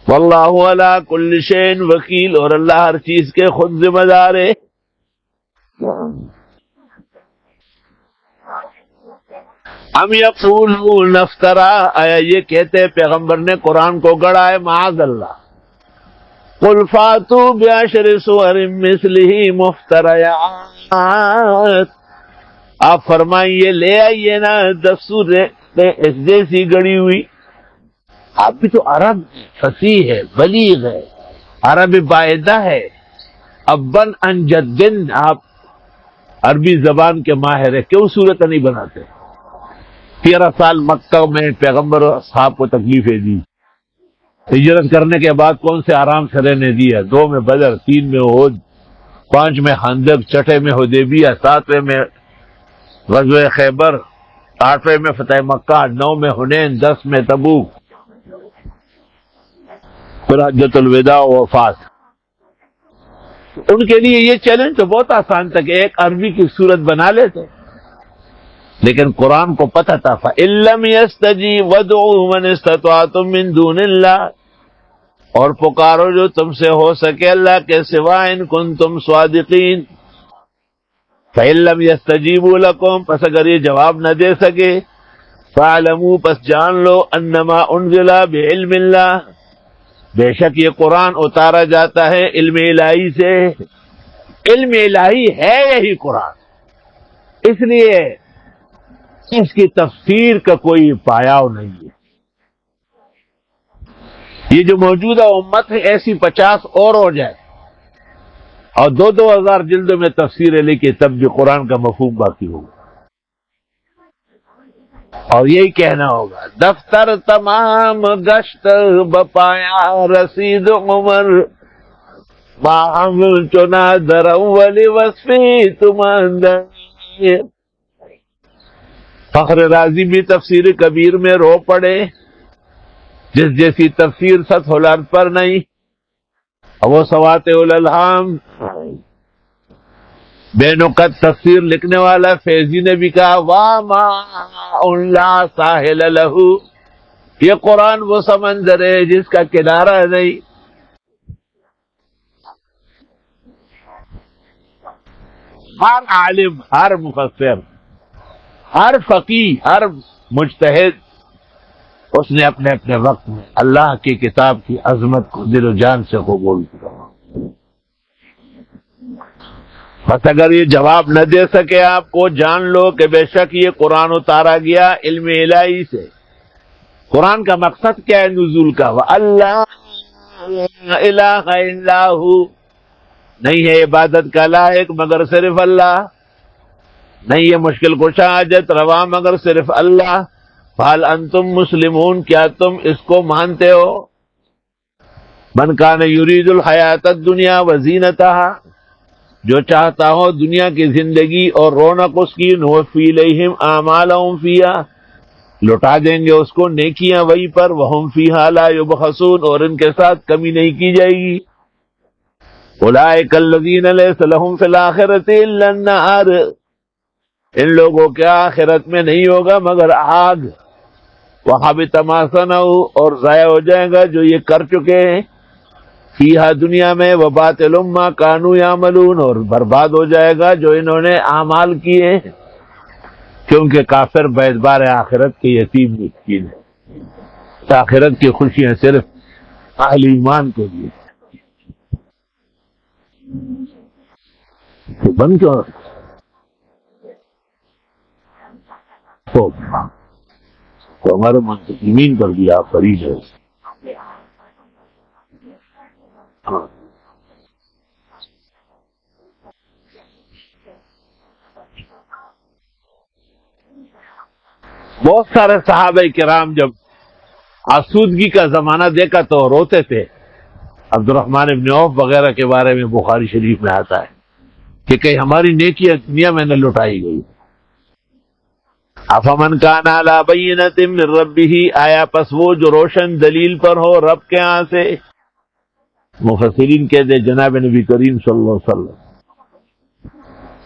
واللہ علی کل شیء وکیل، اور اللہ ہر چیز کے خود ذمہ دار ہے۔ ام یقولون افترا، آیا یہ کہتے پیغمبر نے قرآن کو گڑھا ہے، معاذ اللہ۔ قل فاتوا بعشر سور مثلہ مفتریات، آپ فرمائیے لے آئیے نا 10 سوریں جیسی گڑی ہوئی۔ آپ بھی تو عرب فصیح ہے، بلیغ ہے، عرب باعدہ ہے، ابن ان جدن، آپ عربی زبان کے ماہر ہے، کیوں صورت نہیں بناتے؟ 13 سال مکہ میں پیغمبر صاحب کو تکلیفیں دی، ہجرت کرنے کے بعد کون سے آرام سے رہنے دیا، 2 میں بدر، 3 میں احد، 5 میں خندق، 6 میں حدیبیہ، 7 میں غزوہ خیبر، 8 میں فتح مکہ، 9 میں حنین، 10 میں تبوک، پھر حجۃ الوداع و وفات۔ ان کے لیے یہ چیلنج تو بہت آسان تھا کہ ایک عربی کی صورت بنا لیتے، لیکن قرآن کو پتہ تھا فَإِن لَّمْ يَسْتَجِيبُوا وَادْعُوا مَنِ اسْتَطَعْتُم مِّن دُونِ اللَّهِ، اور پکارو جو تم سے ہو سکے اللہ کے سوا ان کنتم صادقین۔ فَإِن لَّمْ يَسْتَجِيبُوا لَكُمْ، پس اگر یہ جواب نہ دے سکے، فَاعْلَمُوا، پس جان لو انما انزل بعلم اللہ، بے شک یہ قرآن اتارا جاتا ہے علم الہی سے۔ علم الہی ہے یہی قرآن، اس لیے اس کی تفسیر کا کوئی پایاؤ نہیں ہے۔ یہ جو موجودہ امت ہے ایسی 50 اور ہو جائے اور 2,000 جلدوں میں تفسیر لکھی، تب جو قرآن کا مفہوم باقی ہوگا۔ اور یہی کہنا ہوگا دفتر تمام گشت بپایا رسید عمر، باہم چنا در اول وصفی تماندر۔ فخر رازی بھی تفسیر کبیر میں رو پڑے، جس جیسی تفسیر سطح الارض پر نہیں، وہ سوات الالہام بے نقط تفسیر لکھنے والا فیضی نے بھی کہا وَمَا لا ساحل لہو، یہ قرآن وہ سمندر ہے جس کا کنارہ نہیں۔ ہر عالم، ہر مفسر، ہر فقیہ، ہر مجتہد، اس نے اپنے اپنے وقت میں اللہ کی کتاب کی عظمت کو دل و جان سے قبول کیا۔ بس اگر یہ جواب نہ دے سکے آپ کو، جان لو کہ بے شک یہ قرآن اتارا گیا علم الہی سے۔ قرآن کا مقصد کیا ہے نزول کا؟ وَاللَّهُ الَّهَ إِلَّا هُوَ، نہیں ہے عبادت کا لائق مگر صرف اللہ، نہیں ہے مشکل کشا حاجت روا مگر صرف اللہ۔ فَهَلْ أَنْتُمْ مُسْلِمُونَ، کیا تم اس کو مانتے ہو؟ مَنْ كَانَ يُرِيدُ الْحَيَاةَ الدُّنْيَا وَزِينَتَهَا، جو چاہتا ہو دنیا کی زندگی اور رونق اس کی، نوفی الیہم اعمالہم فیہا، لوٹا دیں گے اس کو نیکیاں وہی پر، وہم فیہا لا یبخسون، اور ان کے ساتھ کمی نہیں کی جائے گی۔ اولئک الذین لیس لہم فی الآخرۃ الا النار، ان لوگوں کے آخرت میں نہیں ہوگا مگر آگ۔ وحبط ما صنعوا، اور ضائع ہو جائے گا جو یہ کر چکے ہیں، فیہا دنیا میں، وباطل ما کانوا یعملون، اور برباد ہو جائے گا جو انہوں نے اعمال کیے، کیونکہ کافر باعتبار آخرت کے یتیم مسکین ہے۔ آخرت کی خوشیاں صرف اہل ایمان کے لیے۔ بن کیوں تو ہمارے منتظمین پر بھی آپ فرید ہے۔ بہت سارے صحابہ کرام جب آسودگی کا زمانہ دیکھا تو روتے تھے۔ عبد الرحمن ابن عوف وغیرہ کے بارے میں بخاری شریف میں آتا ہے کہ کہیں ہماری نیکیاں دنیا میں نہ لٹائی گئی۔ افمن کان علی بینۃ من ربہ، آیا پس وہ جو روشن دلیل پر ہو رب کے ہاں سے۔ مفسرین کہتے جناب نبی کریم صلی اللہ علیہ وسلم،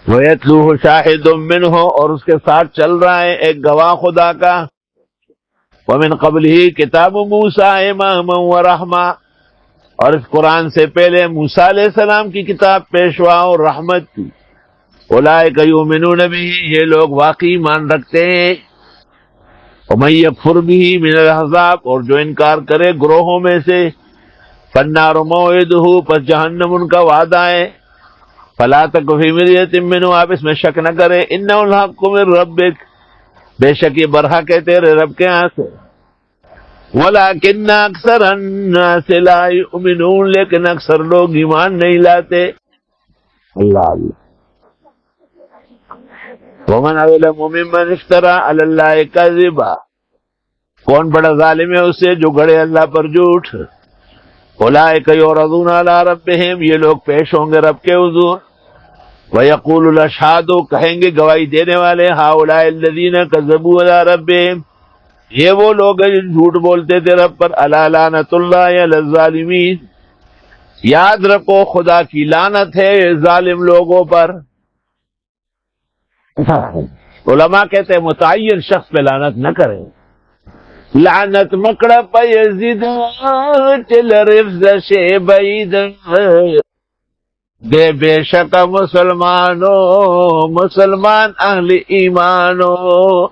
وَيَتْلُوهُ شَاهِدٌ مِّنْهُ، اور اس کے ساتھ چل رہا ہے ایک گواہ خدا کا۔ وَمِن قَبْلِهِ كِتَابُ مُوسَىٰ إِمَامًا وَرَحْمَةً، اور اس قرآن سے پہلے موسیٰ علیہ السلام کی کتاب پیشوا اور رحمت تھی۔ أُولَٰئِكَ يُؤْمِنُونَ بِهِ، یہ لوگ واقعی ایمان رکھتے ہیں۔ وَمَن يَكْفُرْ بِهِ مِنَ الْأَحْزَابِ، اور جو انکار کرے گروہوں میں سے، فَالنَّارُ مَوْعِدُهُ، پس جہنم ان کا وعدہ ہے۔ فَلَا تَكُ فِي مِرْيَةٍ مِّنْهُ، آپ اس میں شک نہ کرے، إِنَّهُ الْحَقُّ مِن رَّبِّكَ، بے شک یہ برحق ہے تیرے رب کے ہاں سے۔ وَلَٰكِنَّ أَكْثَرَ النَّاسِ لَا يُؤْمِنُونَ، لیکن اکثر لوگ ایمان نہیں لاتے۔ اللہ اللہ۔ وَمَنْ أَظْلَمُ مِمَّنِ افْتَرَىٰ عَلَى اللَّهِ كَذِبًا، کون بڑا ظالم ہے اسے جو گڑے اللہ پر جھوٹ۔ أُولَٰئِكَ يُعْرَضُونَ عَلَىٰ رَبِّهِمْ، یہ لوگ پیش ہوں گے رب کے حضور۔ وَيَقُولُ الْأَشْهَادُ کہیں گے گواہی دینے والے هَؤُلَاءِ الَّذِينَ كَذَّبُوا عَلَىٰ رَبِّهِمْ یہ وہ لوگ ہیں جو جھوٹ بولتے تھے رب پر أَلَا لَعْنَةُ اللَّهِ عَلَى الظَّالِمِينَ یاد رکھو خدا کی لعنت ہے ظالم لوگوں پر. علماء کہتے ہیں متعین شخص پہ لعنت نہ کریں. لعنت مکڑا پہ یزید چل رفض شے بعید دے بے شک مسلمانوں مسلمان اہل ایمانوں.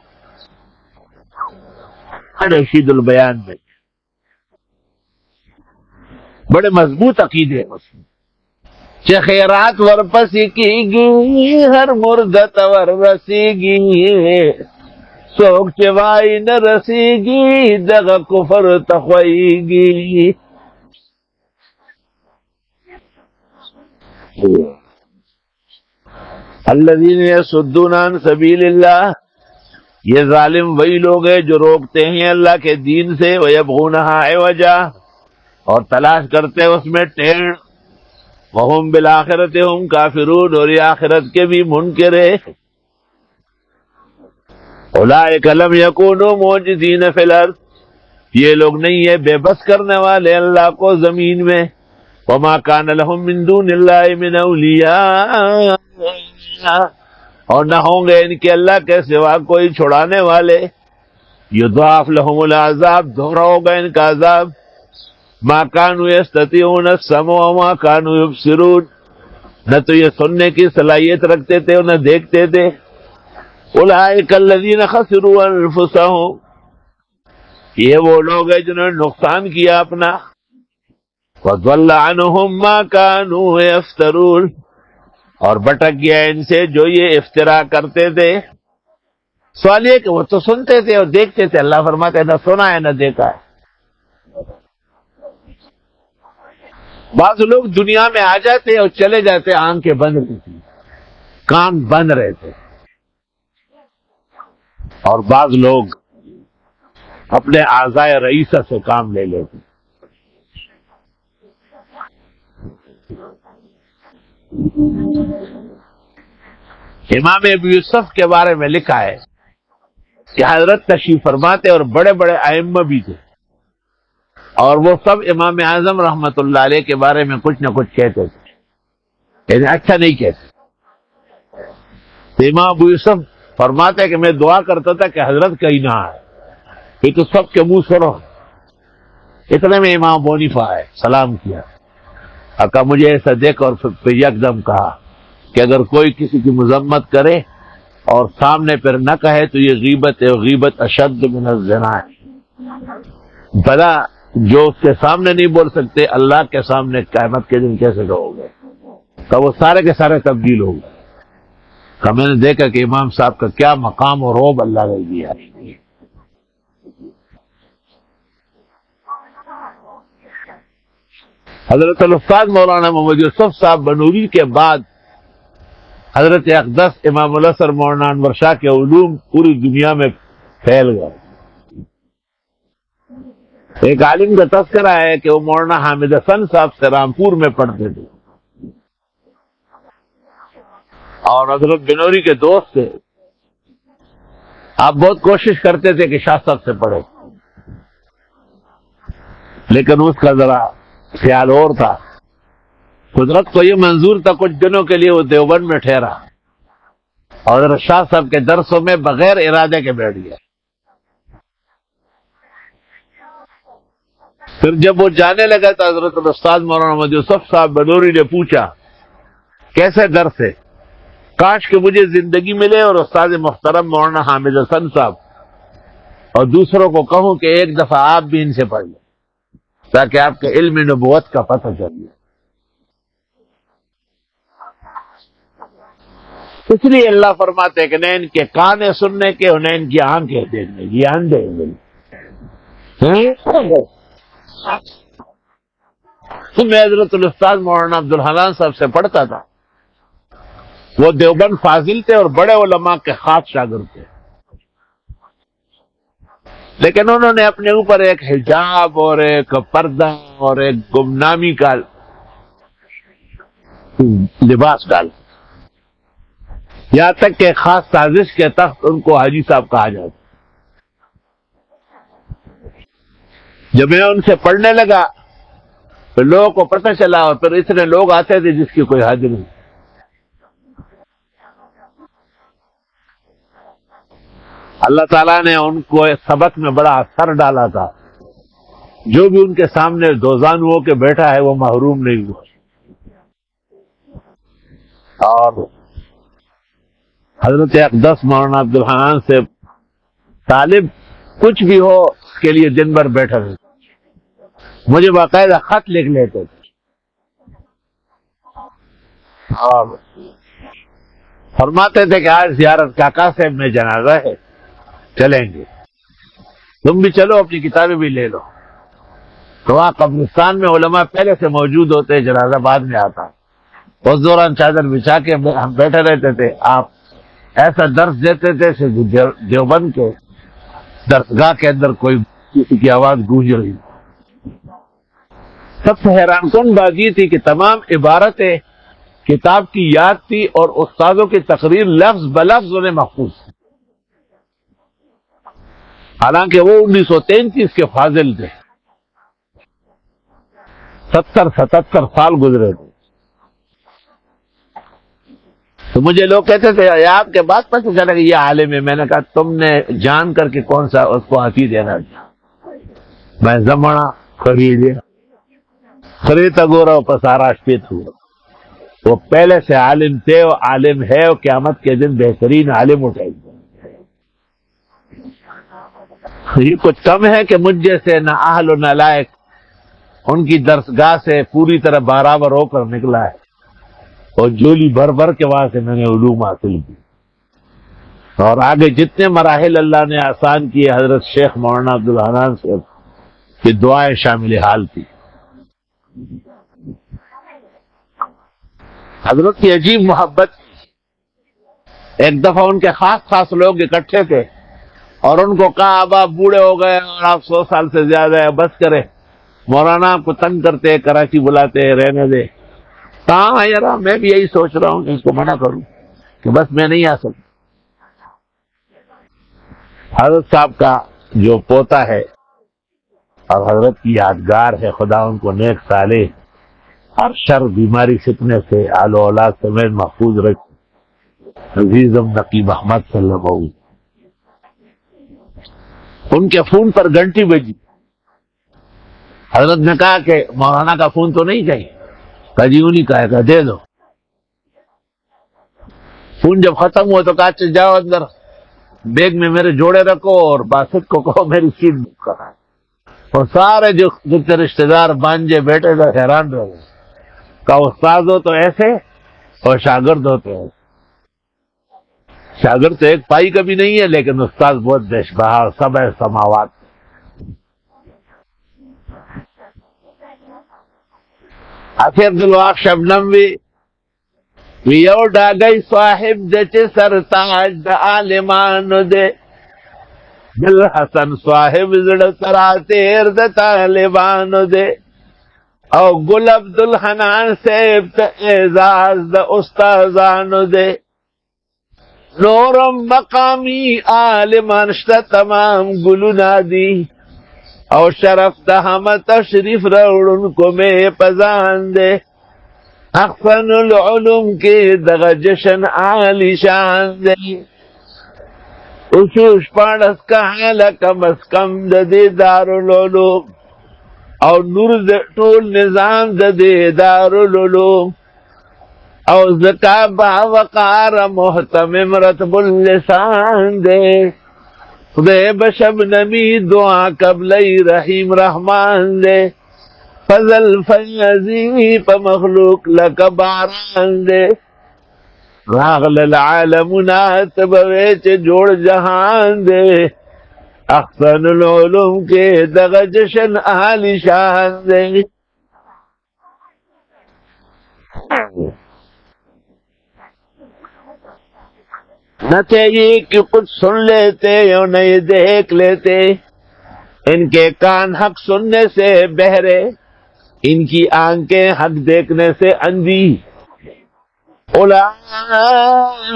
رشید البیان میں بڑے مضبوط عقیدے چہ خیرات ورپسی کی گی ہر مردت ور رسی گی سوک چوائی نہ رسی گی دغ کفر تخوئی گی. الذین یصدون عن سبیل اللہ یہ ظالم وہی لوگ ہیں جو روکتے ہیں اللہ کے دین سے ویبغونها عوجا اور تلاش کرتے ہیں اس میں ٹیڑھ وہم بالآخرت ہم کافرون اور یہ آخرت کے بھی منکر ہیں. اولئک لم یکونوا معجزین فی الارض یہ لوگ نہیں ہے بے بس کرنے والے اللہ کو زمین میں. وما کان لهم من دون اللہ من اولیاء اور نہ ہوں گے ان کے اللہ کے سوا کوئی چھڑانے والے. یضاعف لهم العذاب دوہرا ہوگا ان کا عذاب. ما كانوا يستطيعون السمع وما كانوا يبصرون نہ تو یہ سننے کی صلاحیت رکھتے تھے اور نہ دیکھتے تھے. اولئک الذین خسروا انفسهم یہ وہ لوگ ہیں جنہوں نے نقصان کیا اپنا. وضل عنهم ما كانوا يفترون اور بٹک گیا ان سے جو یہ افترا کرتے تھے. سوال یہ کہ وہ تو سنتے تھے اور دیکھتے تھے. اللہ فرماتے ہیں نہ سنا ہے نہ دیکھا ہے. بعض لوگ دنیا میں آ جاتے اور چلے جاتے آنکھیں بند رہتی کان بند رہتے اور بعض لوگ اپنے اعضائے رئیسہ سے کام لے لیتے. امام ابو یوسف کے بارے میں لکھا ہے کہ حضرت تشریف فرماتے اور بڑے بڑے ائمہ بھی تھے اور وہ سب امام اعظم رحمت اللہ علیہ کے بارے میں کچھ نہ کچھ کہتے تھے یعنی اچھا نہیں کہتے. تو امام ابو یوسف فرماتے کہ میں دعا کرتا تھا کہ حضرت کہیں نہ آئے یہ تو سب کے منہ سرو. اتنے میں امام ابو حنیفہ آئے سلام کیا کہا مجھے ایسا دیکھ اور پھر یکدم کہا کہ اگر کوئی کسی کی مذمت کرے اور سامنے پھر نہ کہے تو یہ غیبت ہے. غیبت اشد من الزنا ہے. بھلا جو اس کے سامنے نہیں بول سکتے اللہ کے سامنے قیامت کے دن کیسے کہو گے. کہ وہ سارے کے سارے تبدیل ہو گئے. کہ میں نے دیکھا کہ امام صاحب کا کیا مقام اور روب اللہ نے دیا. حضرت الاستاذ مولانا محمد یوسف صاحب بنوری کے بعد حضرت اقدس امام الاسر مولانا انور شاہ کے علوم پوری دنیا میں پھیل گئے. ایک عالم کا تذکرہ ہے کہ وہ مولانا حامد حسن صاحب سے رامپور میں پڑھتے تھے اور حضرت بنوری کے دوست تھے. آپ بہت کوشش کرتے تھے کہ شاہ صاحب سے پڑھے لیکن اس کا ذرا خیال اور تھا. قدرت کو یہ منظور تھا کچھ دنوں کے لیے وہ دیوبند میں ٹھہرا اور حضرت شاہ صاحب کے درسوں میں بغیر ارادے کے بیٹھ گیا. پھر جب وہ جانے لگا تو حضرت الاستاذ مولانا محمد یوسف صاحب بنوری نے پوچھا کیسے درس ہے. کاش کہ مجھے زندگی ملے اور استاد محترم مولانا حامد حسن صاحب اور دوسروں کو کہوں کہ ایک دفعہ آپ بھی ان سے پڑھ لیں تاکہ آپ کے علم نبوت کا پتہ چلے. اس لیے اللہ فرماتے کہ نہ ان کے کان ہے سننے کے اور نہ ان کی آنکھیں دیکھنے کی. اندھے میں حضرت الاستاذ مولانا عبدالحنان صاحب سے پڑھتا تھا. وہ دیوبند فاضل تھے اور بڑے علماء کے خاص شاگرد تھے لیکن انہوں نے اپنے اوپر ایک حجاب اور ایک پردہ اور ایک گمنامی کا لباس ڈالا. یہاں تک کہ خاص سازش کے تحت ان کو حاجی صاحب کہا جاتا. جب میں ان سے پڑھنے لگا تو لوگوں کو پتہ چلا اور پھر اتنے لوگ آتے تھے جس کی کوئی حد نہیں. اللہ تعالیٰ نے ان کو سبق میں بڑا اثر ڈالا تھا. جو بھی ان کے سامنے دوزان ہو کے بیٹھا ہے وہ محروم نہیں ہوا. اور حضرت اقدس مولانا عبدالحنان سے طالب کچھ بھی ہو اس کے لیے دن بھر بیٹھا رہے. مجھے باقاعدہ خط لکھ لیتے تھے اور فرماتے تھے کہ آج زیارت کاکا صاحب میں جنازہ ہے، چلیں گے، تم بھی چلو، اپنی کتابیں بھی لے لو. تو وہاں قبرستان میں علماء پہلے سے موجود ہوتے، جنازہ بعد میں آتا. اس دوران چادر بچھا کے ہم بیٹھے رہتے تھے. آپ ایسا درس دیتے تھے کہ دیوبند کے درسگاہ کے اندر کوئی کسی کی آواز گونج رہی. سب سے حیران کن بات یہ تھی کہ تمام عبارتیں کتاب کی یاد تھی اور استادوں کی تقریر لفظ بلفظ انہیں محفوظ تھی. حالانکہ وہ 1933 کے فاضل تھے، 77 سال گزرے تھے. تو مجھے لوگ کہتے تھے آپ کے بعد پتہ چلا کہ یہ عالم ہے. میں نے کہا تم نے جان کر کے کون سا اس کو حقیق دینا تھا. میں زمانہ خریتا گورا پسارا شپیت ہوا. وہ پہلے سے عالم تھے، وہ عالم ہے، اور قیامت کے دن بہترین عالم اٹھائے گا. یہ کچھ کم ہے کہ مجھ جیسے نہ اہل و نہ لائق ان کی درسگاہ سے پوری طرح برابر ہو کر نکلا ہے اور جولی بھر بھر کے وہاں سے میں نے علوم حاصل کی. اور آگے جتنے مراحل اللہ نے آسان کیے حضرت شیخ مولانا عبدالحنان سے کی دعائیں شامل حال تھی. حضرت کی عجیب محبت. ایک دفعہ ان کے خاص لوگ اکٹھے تھے اور ان کو کہا اب آپ بوڑھے ہو گئے اور آپ 100 سال سے زیادہ ہے، بس کرے، مولانا آپ کو تنگ کرتے، کراچی بلاتے، رہنے دے. کہاں یار میں بھی یہی سوچ رہا ہوں کہ اس کو منع کروں کہ بس میں نہیں آ سکتا. حضرت صاحب کا جو پوتا ہے اور حضرت کی یادگار ہے، خدا ان کو نیک صالح اور شر بیماری فتنے سے آل و اولاد سمیت محفوظ رکھ. عزیزم نقیب احمد صلی اللہ علیہ وسلم. ان کے فون پر گھنٹی بجی. حضرت نے کہا کہ مولانا کا فون تو نہیں چاہیے. کہا جی انہیں کہا دے دو. فون جب ختم ہوا تو کہا جاؤ اندر بیگ میں میرے جوڑے رکھو اور باسط کو کہو میری سیٹ بک کرا. اور سارے جو جتنے رشتے دار بانجے بیٹھے تھے حیران رہ گئے. کہا استاد ہو تو ایسے اور شاگرد ہو تو ایسے. شاگرد تو ایک پائی کبھی نہیں ہے لیکن استاد بہت بیش بہار سب ہے سماوات. حافظ عبدالواق شبنم ویو ڈاگئی صاحب دچ سرتاج دا عالمانو دے دل حسن صاحب زڑ سرا تیر دا طالبانو دے او گل عبدالحنان صاحب تا اعزاز دا استاذانو دے نورم مقامی عالمان شتا تمام گلو نادی او شرف دا ہم تشریف روڑن کو میں پزان دے احسن العلوم کے دغا جشن عالی شان دے اچوش پاڑس کا حالا کم از کم دا دے دار العلوم او نور دا طول نظام دا دے دار العلوم او زکا با وقار محتمم رتب اللسان دے خدے بشب نمی دعا قبلی رحیم رحمان دے فضل فیضی پا مخلوق لک باران دے راغل العالمونات بویچ جوڑ جہان دے احسن العلوم کے دغ جشن اہلی شان دے. نہ تھے یہ کہ کچھ سن لیتے یا نہیں دیکھ لیتے. ان کے کان حق سننے سے بہرے، ان کی آنکھیں حق دیکھنے سے اندھی. اولئک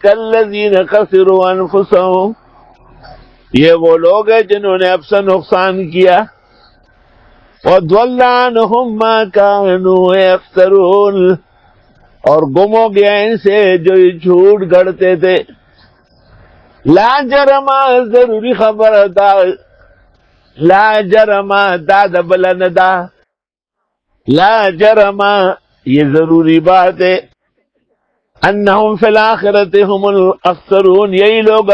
الذین خسروا انفسهم، یہ وہ لوگ ہیں جنہوں نے اب سے نقصان کیا، وضل عنہم ما كانوا یفترون، اور گم ہو گیا ان سے جو یہ جھوٹ گڑتے تھے۔ لا جرم، ضروری خبر دا، لا جرم دا دبلن دا، لا جرم یہ ضروری بات ہے، انہم فی الآخرۃ هم الاخسرون، یہی لوگ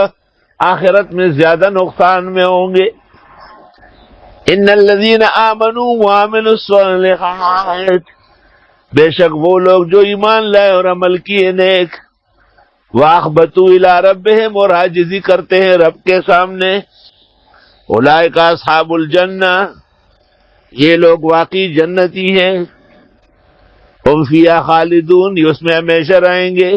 آخرت میں زیادہ نقصان میں ہوں گے۔ ان الذین آمنوا وعملوا الصالحات، بے شک وہ لوگ جو ایمان لائے اور عمل کیے نیک، واخبتوا الی ربہم، اور عاجزی کرتے ہیں رب کے سامنے، اولئک اصحاب الجنہ، یہ لوگ واقعی جنتی ہیں، ہم فیہا خالدون، یہ اس میں ہمیشہ رہیں گے۔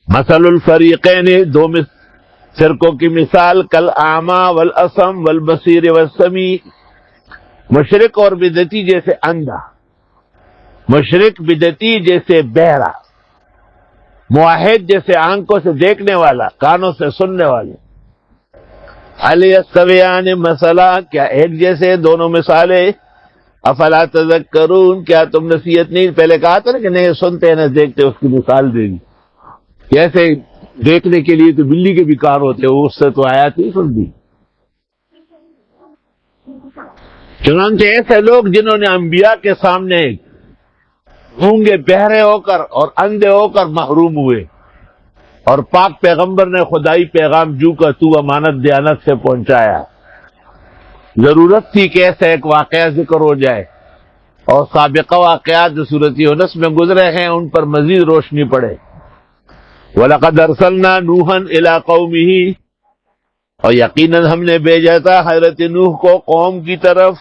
مثل الفریقین، دو فرقوں کی مثال، کالاعمی والاصم والبصیر والسمیع، مشرک اور بدعتی جیسے اندھا، مشرک بدعتی جیسے بہرا، موحد جیسے آنکھوں سے دیکھنے والا، کانوں سے سننے والے۔ هل یستویان مثلا، کیا ایک جیسے دونوں مثالیں؟ افلا تذکرون، کیا تم نصیحت نہیں، پہلے کہا تھا نا کہ نہیں سنتے نہ دیکھتے، اس کی مثال دے دی۔ کیسے دیکھنے کے لیے تو بلی کے بھی کار ہوتے، اس سے تو آیات ہی سن دی۔ چنانچہ ایسے لوگ جنہوں نے انبیاء کے سامنے گونگے بہرے ہو کر اور اندھے ہو کر محروم ہوئے، اور پاک پیغمبر نے خدائی پیغام جو کا تو امانت دیانت سے پہنچایا، ضرورت تھی کہ ایسا ایک واقعہ ذکر ہو جائے، اور سابقہ واقعات جو سورۃ یونس میں گزرے ہیں ان پر مزید روشنی پڑے۔ وَلَقَدْ أَرْسَلْنَا نُوحًا إِلَىٰ قَوْمِهِ، اور یقیناً ہم نے بھیجا تھا حضرت نوح کو قوم کی طرف،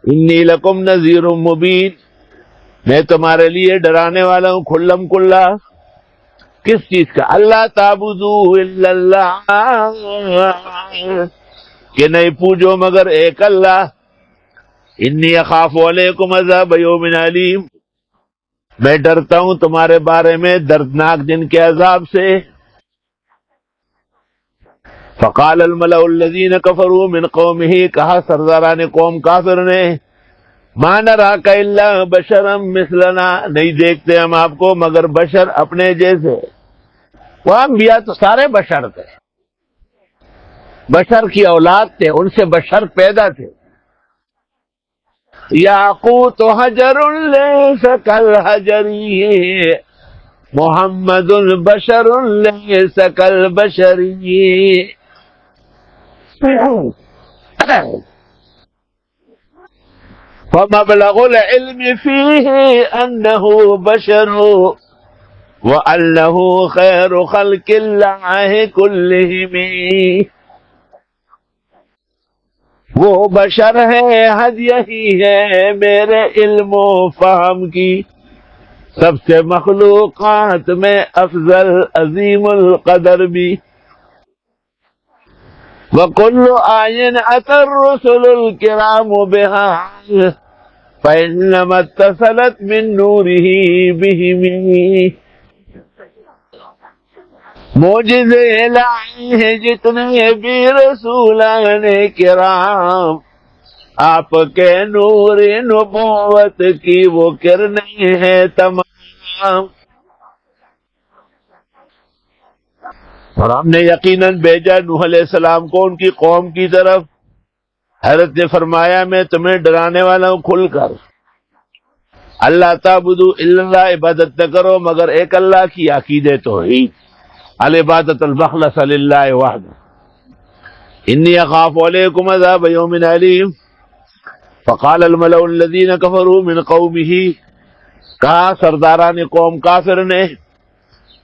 انی لکم نذیر مبین، میں تمہارے لیے ڈرانے والا ہوں کھلم کھلا۔ کس چیز کا؟ اللہ تعبدوا الا اللہ، کہ نہیں پوجو مگر ایک اللہ۔ انی اخاف علیکم عذاب یوم علیم، میں ڈرتا ہوں تمہارے بارے میں دردناک دن کے عذاب سے۔ فقال الملأ الذین کفروا من قومہ، کہا سرداران قوم کافر نے، ما نراک الا بشرا مثلنا، نہیں دیکھتے ہم آپ کو مگر بشر اپنے جیسے۔ وہ انبیاء تو سارے بشر تھے، بشر کی اولاد تھے، ان سے بشر پیدا تھے۔ یاقوت حجر لیس کالحجر، محمد بشر لیس کالبشر۔ فمبلغ العلم فیہ انہ بشر وانہ خیر خلق اللہ کلہم، وہ بشر ہے، حد یہی ہے میرے علم و فہم کی، سب سے مخلوقات میں افضل عظیم القدر بھی۔ وَكُلُّ آیٍ أَتَى الرُّسُلُ الْكِرَامُ بِهَا فَإِنَّمَا اتصلت من نورہ بہم، معجزے الہی ہیں جتنے بھی رسولان کرام، آپ کے نور نبوت کی وہ کرنیں ہیں تمام۔ اور ہم نے یقیناً بھیجا نوح علیہ السلام کو ان کی قوم کی طرف، حضرت نے فرمایا میں تمہیں ڈرانے والا ہوں کھل کر، اللہ تعبدوا الا اللہ، عبادت نہ کرو مگر ایک اللہ کی، عقیدہ توحید، العبادت المخلص للہ وحدہ۔ انی اخاف علیکم عذاب یوم علیم۔ فقال الملأ الذین کفروا من قومہ، کہا سرداران قوم کافر نے،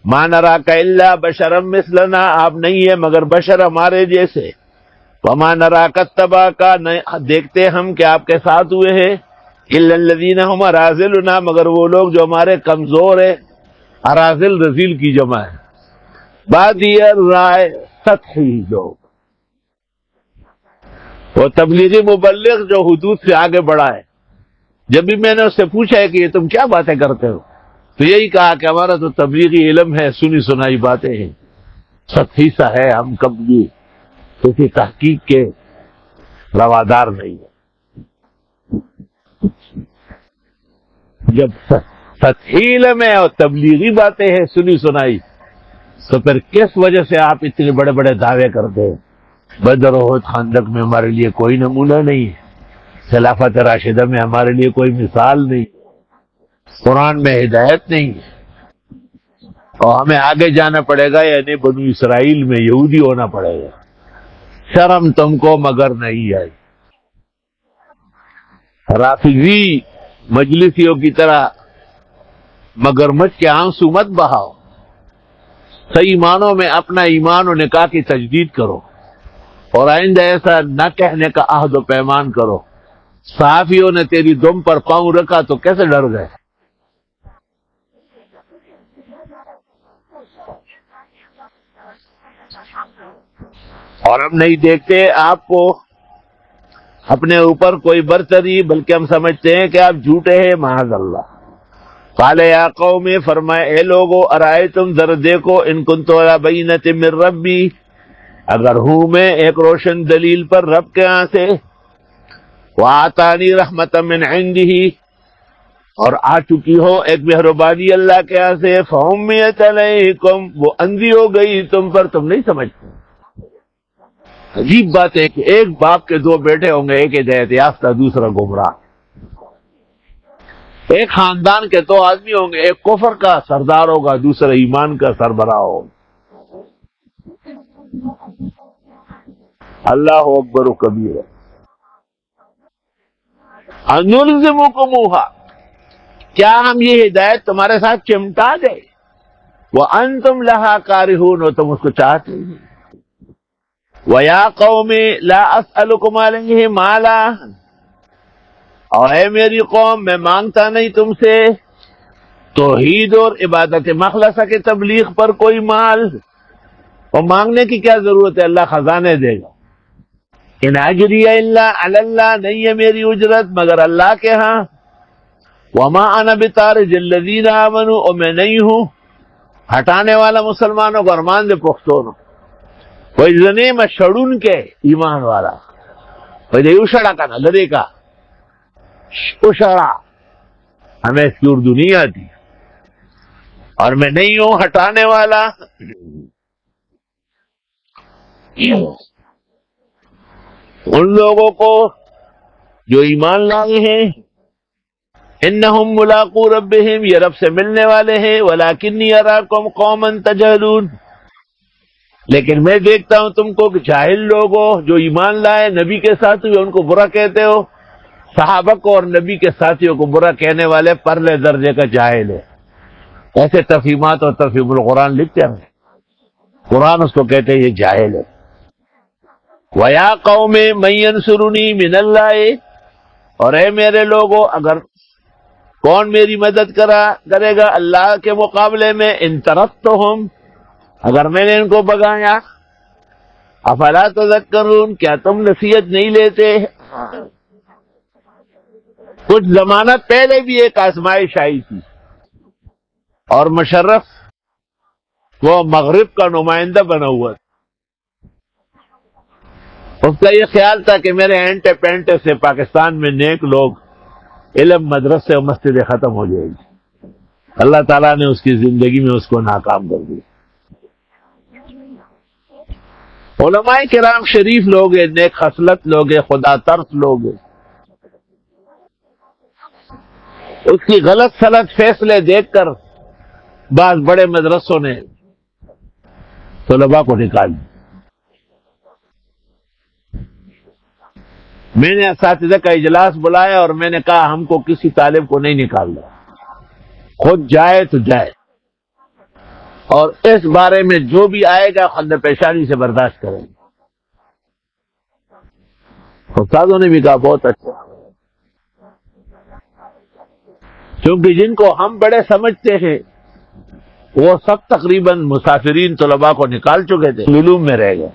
ما نراک الا بشرا مثلنا، آپ نہیں ہے مگر بشر ہمارے جیسے، وما نراک اتبعک، دیکھتے ہم کہ آپ کے ساتھ ہوئے ہیں، الا الذین هم اراذلنا، مگر وہ لوگ جو ہمارے کمزور ہیں، اراذل رذیل کی جمع ہے، بادی الرائے، سطحی لوگ، وہ تبلیغی مبلغ جو حدود سے آگے بڑھا ہے، جب بھی میں نے اس سے پوچھا ہے کہ یہ تم کیا باتیں کرتے ہو، تو یہی کہا کہ ہمارا تو تبلیغی علم ہے، سنی سنائی باتیں ہیں، سطحی سا ہے، ہم کبھی کسی تحقیق کے روادار نہیں ہیں۔ جب سطحی علم ہے اور تبلیغی باتیں ہیں سنی سنائی، تو پھر کس وجہ سے آپ اتنے بڑے بڑے دعوے کرتے ہیں؟ بدر احد خندق میں ہمارے لیے کوئی نمونہ نہیں ہے، خلافت راشدہ میں ہمارے لیے کوئی مثال نہیں، قرآن میں ہدایت نہیں ہے، اور ہمیں آگے جانا پڑے گا، یعنی بنو اسرائیل میں یہودی ہونا پڑے گا۔ شرم تم کو مگر نہیں آئی۔ رافضی مجلسیوں کی طرح مگرمچھ کے آنسو مت بہاؤ، صحیح معنوں میں اپنا ایمان و نکاح کی تجدید کرو، اور آئندہ ایسا نہ کہنے کا عہد و پیمان کرو۔ صحافیوں نے تیری دم پر پاؤں رکھا تو کیسے ڈر گئے؟ اور ہم نہیں دیکھتے آپ کو اپنے اوپر کوئی برتری، بلکہ ہم سمجھتے ہیں کہ آپ جھوٹے ہیں، معاذ اللہ۔ قال یا قوم، فرمائے اے لوگو، ارائیتم ذرا دیکھو، ان کنت علی بینۃ من ربی، اگر ہوں میں ایک روشن دلیل پر رب کے ہاں سے، وآتانی رحمۃ من عنده، اور آ چکی ہو ایک مہربانی اللہ کے ہاں سے، فہمیت علیکم، وہ اندھی ہو گئی تم پر، تم نہیں سمجھتے۔ عجیب بات ہے کہ ایک باپ کے دو بیٹے ہوں گے، ایک ہدایت یافتہ دوسرا گمراہ۔ ایک خاندان کے دو آدمی ہوں گے، ایک کفر کا سردار ہوگا، دوسرا ایمان کا سربراہ ہوگا۔ اللہ اکبر و کبیر۔ انلزمکموہا، کیا ہم یہ ہدایت تمہارے ساتھ چمٹا دیں؟ وانتم لہا کارہون، اور تم اس کو چاہتے ہیں۔ وَيَا قَوْمِ لَا أَسْأَلُكُمْ عَلَيْهِ مَالًا، اور اے میری قوم، میں مانگتا نہیں تم سے توحید اور عبادت مخلصہ کے تبلیغ پر کوئی مال، اور مانگنے کی کیا ضرورت ہے، اللہ خزانے دے گا۔ ان اجری الا علی اللہ، نہیں ہے میری اجرت مگر اللہ کے ہاں۔ وما انا بطارد الذین آمنوا، اور میں نہیں ہوں ہٹانے والا مسلمانوں کو ارمان دے پختونوں، کوئی زنے میں شڑون کے ایمان والا، کوئی دے اشڑا کا نہ لڑے کا، اشڑا ہمیں اس کی اردو نہیں آتی، اور میں نہیں ہوں ہٹانے والا۔ ان لوگوں کو جو ایمان لائے ہیں، انہم ملاقو ربہم، یہ رب سے ملنے والے ہیں، ولکنی اراکم قوما تجہلون، لیکن میں دیکھتا ہوں تم کو کہ جاہل لوگ ہو، جو ایمان لائے نبی کے ساتھ ہوئے ان کو برا کہتے ہو، صحابہ کو اور نبی کے ساتھیوں کو برا کہنے والے پرلے درجے کا جاہل ہے۔ ایسے تفہیمات اور تفہیم القرآن لکھتے ہیں، قرآن اس کو کہتے ہیں یہ جاہل ہے۔ وَيَا قَوْمِ مَن يَنصُرُنِي مِنَ اللَّهِ، اور اے میرے لوگوں، اگر کون میری مدد کرے گا اللہ کے مقابلے میں، ان طردتہم، اگر میں نے ان کو بگایا، افلا تذکرون، کیا تم نصیحت نہیں لیتے؟ کچھ زمانہ پہلے بھی ایک آزمائش آئی تھی، اور مشرف وہ مغرب کا نمائندہ بنا ہوا تھا، اس کا یہ خیال تھا کہ میرے اینٹے پینٹے سے پاکستان میں نیک لوگ، علم، مدرسے اور مسجدیں ختم ہو جائے گی۔ اللہ تعالیٰ نے اس کی زندگی میں اس کو ناکام کر دیا۔ علماء کرام شریف لوگ ہیں، نیک خصلت لوگ ہیں، خدا ترس لوگ ہیں، اس کی غلط سلط فیصلے دیکھ کر بعض بڑے مدرسوں نے طلباء کو نکال دیا۔ میں نے اساتذہ کا اجلاس بلایا اور میں نے کہا ہم کو کسی طالب کو نہیں نکالنا، خود جائے تو جائے، اور اس بارے میں جو بھی آئے گا خند پیشانی سے برداشت کریں گے۔ استادوں نے بھی کہا بہت اچھا، کیونکہ جن کو ہم بڑے سمجھتے ہیں وہ سب تقریباً مسافرین طلباء کو نکال چکے تھے، علوم میں رہ گئے،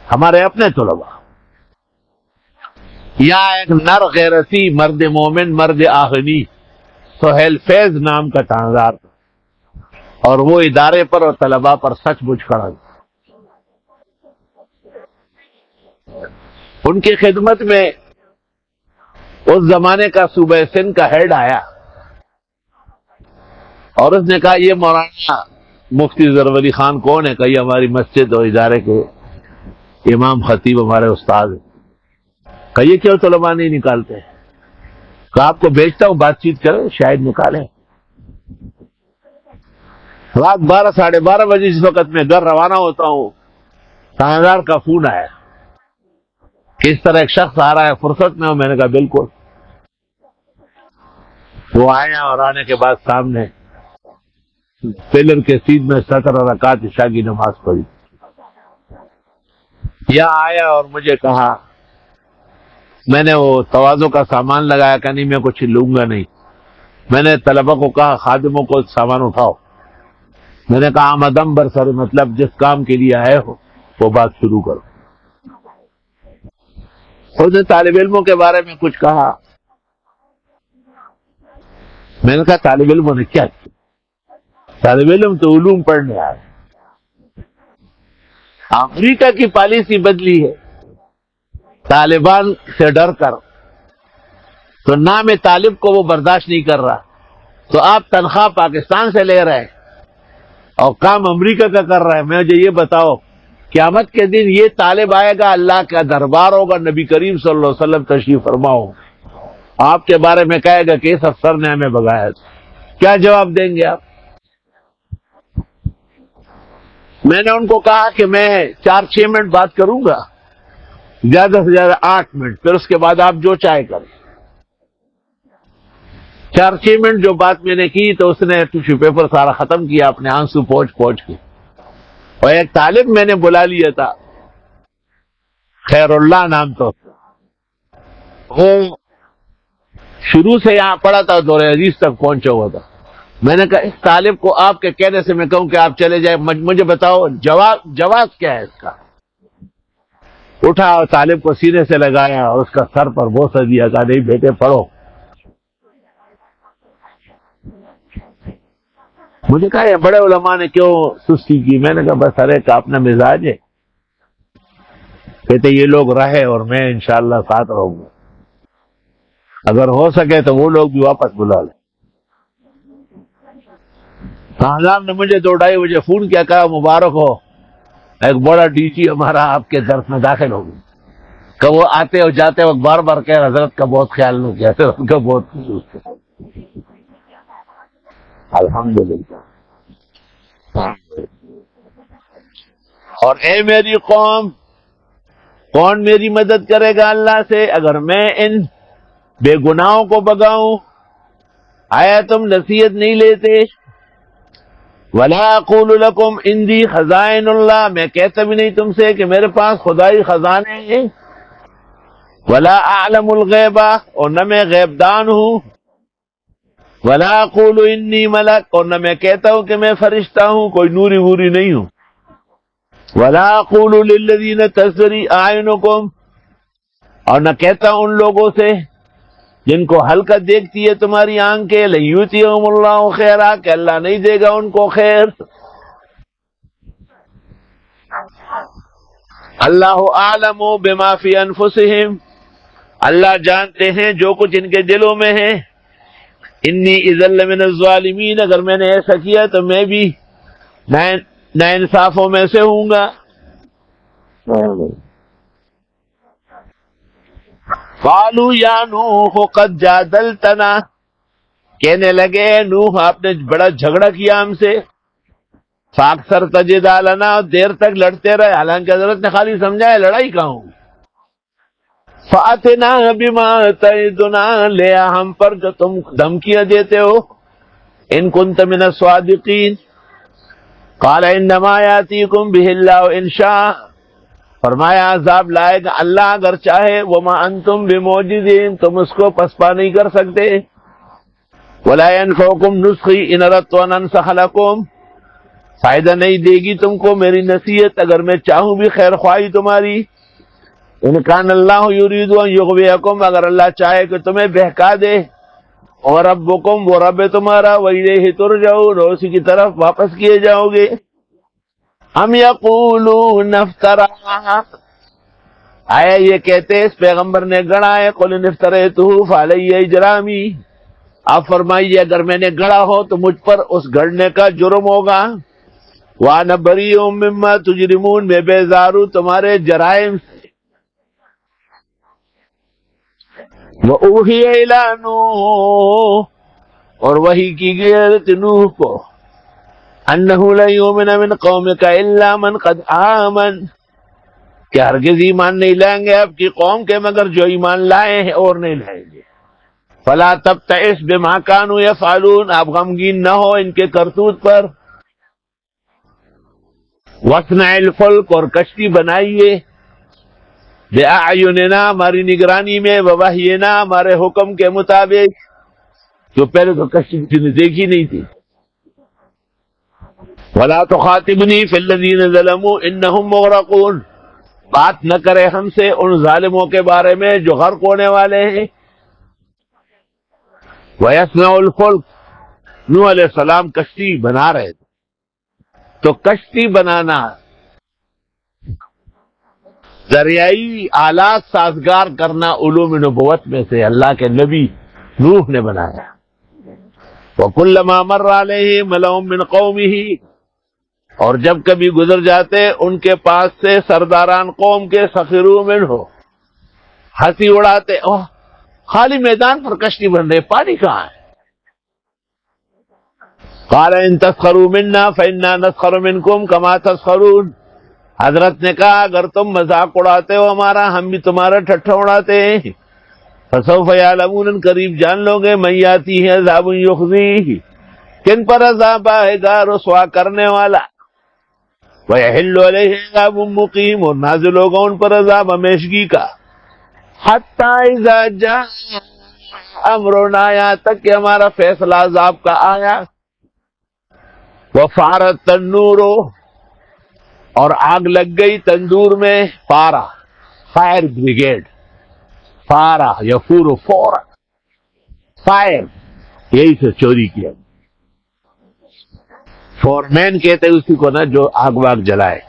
ہمارے اپنے طلباء۔ یہاں ایک نر غیرتی مرد مومن، مرد آہنی سہیل فیض نام کا تھانیدار تھا، اور وہ ادارے پر اور طلباء پر سچ مچ کھڑا تھا۔ ان کی خدمت میں اس زمانے کا صوبہ سندھ کا ہیڈ آیا اور اس نے کہا یہ مولانا مفتی ظفر علی خان کون ہے؟ کہ یہ ہماری مسجد اور ادارے کے امام خطیب ہمارے استاد ہیں۔ کہ یہ کیوں طلباء نہیں نکالتے؟ کہ آپ کو بھیجتا ہوں بات چیت کریں شاید نکالیں۔ رات 12 ساڑھے 12 بجے جس وقت میں گھر روانہ ہوتا ہوں، تھانیدار کا فون آیا، اس طرح ایک شخص آ رہا ہے، فرصت میں ہوں۔ میں نے کہا بالکل۔ وہ آیا اور آنے کے بعد سامنے پلر کے سیدھ میں 17 رکعت عشاء کی نماز پڑھی۔ یہاں آیا اور مجھے کہا، میں نے وہ تواضع کا سامان لگایا کہ نہیں میں کچھ لوں گا نہیں۔ میں نے طلبہ کو کہا خادموں کو سامان اٹھاؤ۔ میں نے کہا آمدم برسر، مطلب جس کام کے لیے آئے ہو وہ بات شروع کرو۔ اس نے طالب علموں کے بارے میں کچھ کہا۔ میں نے کہا طالب علموں نے کیا کیا؟ طالب علم تو علوم پڑھنے آئے۔ امریکہ کی پالیسی بدلی ہے طالبان سے ڈر کر، تو نام طالب کو وہ برداشت نہیں کر رہا، تو آپ تنخواہ پاکستان سے لے رہے ہیں اور کام امریکہ کا کر رہے ہیں۔ مجھے یہ بتاؤ قیامت کے دن یہ طالب آئے گا، اللہ کا دربار ہوگا، نبی کریم صلی اللہ علیہ وسلم تشریف فرما ہو، آپ کے بارے میں کہے گا کہ اس افسر نے ہمیں بگایا تھا، کیا جواب دیں گے آپ؟ میں نے ان کو کہا کہ میں 4-6 منٹ بات کروں گا، زیادہ سے زیادہ 8 منٹ، پھر اس کے بعد آپ جو چاہے کریں۔ 4-6 منٹ جو بات میں نے کی تو اس نے ٹیشو پیپر سارا ختم کیا اپنے آنسو پوچھ کے، اور ایک طالب میں نے بلا لیا تھا خیر اللہ نام، تو وہ شروع سے یہاں پڑھا تھا، دور عزیز تک پہنچا ہوا تھا۔ میں نے کہا اس طالب کو آپ کے کہنے سے میں کہوں کہ آپ چلے جائیں، مجھے بتاؤ جواز کیا ہے اس کا؟ اٹھا اور طالب کو سینے سے لگایا اور اس کا سر پر بوسہ دیا، کہا نہیں بیٹے پڑھو۔ مجھے کہا یہ بڑے علماء نے کیوں سستی کی؟ میں نے کہا بس ہر ایک کا اپنا مزاج ہے۔ کہتے یہ لوگ رہے اور میں انشاءاللہ ساتھ رہوں گا، اگر ہو سکے تو وہ لوگ بھی واپس بلا لیں۔ صاحب نے مجھے 2-2:30 بجے فون کیا، کہا مبارک ہو، ایک بڑا ڈی سی ہمارا آپ کے درس میں داخل ہو گیا، کہ وہ آتے اور جاتے وقت بار بار کہ حضرت کا بہت خیال نہ کیا، ان کا بہت خصوص ہے۔ الحمدللہ۔ اور اے میری قوم، کون میری مدد کرے گا اللہ سے اگر میں ان بے گناہوں کو بگاؤں؟ آیا تم نصیحت نہیں لیتے؟ وَلَا أَقُولُ لَكُمْ عِنْدِي خَزَائِنُ اللَّهِ، میں کہتا بھی نہیں تم سے کہ میرے پاس خدائی خزانے ہیں۔ وَلَا أَعْلَمُ الْغَيْبَ، اور نہ میں غیب دان ہوں۔ وَلَا أَقُولُ إِنِّي مَلَكٌ، اور نہ میں کہتا ہوں کہ میں فرشتہ ہوں، کوئی نوری ووری نہیں ہوں۔ وَلَا أَقُولُ لِلَّذِينَ تَزْدَرِي أَعْيُنُكُمْ، اور نہ کہتا ہوں ان لوگوں سے جن کو ہلکا دیکھتی ہے تمہاری آنکھیں، لَيُؤْتِيَهُمُ اللَّهُ خَيْرًا، کہ اللہ نہیں دے گا ان کو خیر۔ اللہ اعلم بما فی انفسہم، اللہ جانتے ہیں جو کچھ ان کے دلوں میں ہے۔ انی اذا لمن الظالمین، اگر میں نے ایسا کیا تو میں بھی نا انصافوں میں سے ہوں گا۔ قالوا یا نوح قد جادلتنا، کہنے لگے نوح آپ نے بڑا جھگڑا کیا ہم سے۔ فاکثرت جدالنا، دیر تک لڑتے رہے، حالانکہ حضرت نے خالی سمجھایا لڑائی کہاں ہوں۔ فاتنا بما تعدنا، لیا ہم پر جو تم دھمکیاں دیتے ہو، ان کنت من الصادقین۔ قال انما یاتیکم بہ اللہ ان شاء، فرمایا عذاب لائے گا اللہ اگر چاہے، وما انتم بمعجزین، تم اس کو پسپا نہیں کر سکتے۔ ولا ينفعکم نصحی ان اردت ان انصح لکم، فائدہ نہیں دے گی تم کو میری نصیحت اگر میں چاہوں بھی خیر خواہی تمہاری۔ ان کان اللہ یرید ان یغویکم، اگر اللہ چاہے کہ تمہیں بہکا دے، اور ربکم، وہ رب تمہارا، وَإِلَيْهِ تُرْجَعُونَ، اور اسی کی طرف واپس کیے جاؤ گے۔ ہم یقولون افترا، آیا یہ کہتے اس پیغمبر نے گڑا ہے، قل ان افتریتہ فعلی اجرامی، آپ فرمائیے اگر میں نے گڑا ہو تو مجھ پر اس گڑنے کا جرم ہوگا، وانا بریء مما تجرمون، میں بیزار ہوں تمہارے جرائم سے۔ وَأُوحِيَ إِلَىٰ نُوحٍ، اور وحی کی گئی حضرت نوح کو، أَنَّهُ لَن يُؤْمِنَ مِنْ قَوْمِكَ إِلَّا مَنْ قَدْ آمَنَ، کہ ہرگز ایمان نہیں لائیں گے آپ کی قوم کے مگر جو ایمان لائے ہیں اور نہیں لائیں گے۔ فَلَا تَبْتَئِسْ بِمَا كَانُوا يَفْعَلُونَ، آپ غمگین نہ ہو ان کے کرتوت پر۔ وَاصْنَعِ الْفُلْكَ، اور کشتی بنائیے، بِأَعْيُنِنَا، ہماری نگرانی میں، وَوَحْيِنَا، ہمارے حکم کے مطابق، جو پہلے تو کشتی کسی نے دیکھی نہیں تھی۔ وَلَا تُخَاطِبْنِي فِي الَّذِينَ ظَلَمُوا إِنَّهُمْ مُغْرَقُونَ، بات نہ کرے ہم سے ان ظالموں کے بارے میں جو غرق ہونے والے ہیں۔ وَيَصْنَعُ الْفُلْكَ، نوح علیہ السلام کشتی بنا رہے تھے، تو کشتی بنانا دریائی آلات سازگار کرنا علوم نبوت میں سے اللہ کے نبی نوح نے بنایا۔ وَكُلَّمَا مَرَّ عَلَيْهِ مَلَأٌ مِّنْ قَوْمِهِ، اور جب کبھی گزر جاتے ان کے پاس سے سرداران قوم کے، سخروا منہ، ہنسی اڑاتے، اوہ خالی میدان پر کشتی بن رہے، پانی کہاں ہے؟ قال ان تسخروا منا فإنا نسخر منكم كما تسخرون، حضرت نے کہا اگر تم مذاق اڑاتے ہو ہمارا، ہم بھی تمہارا ٹھٹھا اڑاتے ہیں۔ فسوف يعلمون، قریب جان لو گے، من یاتیہ عذاب یخزیہ، کن پر عذاب آئے گا رسوا کرنے والا، ویحل علیہ عذاب مقیم، اور نازل ہوگا ان پر عذاب ہمیشگی کا، حتی اذا جاء امرنا، یہاں تک کہ ہمارا فیصلہ عذاب کا آیا، وفارت تنور، اور آگ لگ گئی تندور میں، پارا فائر بریگیڈ، پارا یفور فورا، فائر یہی سے چوری کیا، فورمین کہتے ہیں اسی کو نا جو آگ واگ جلائے،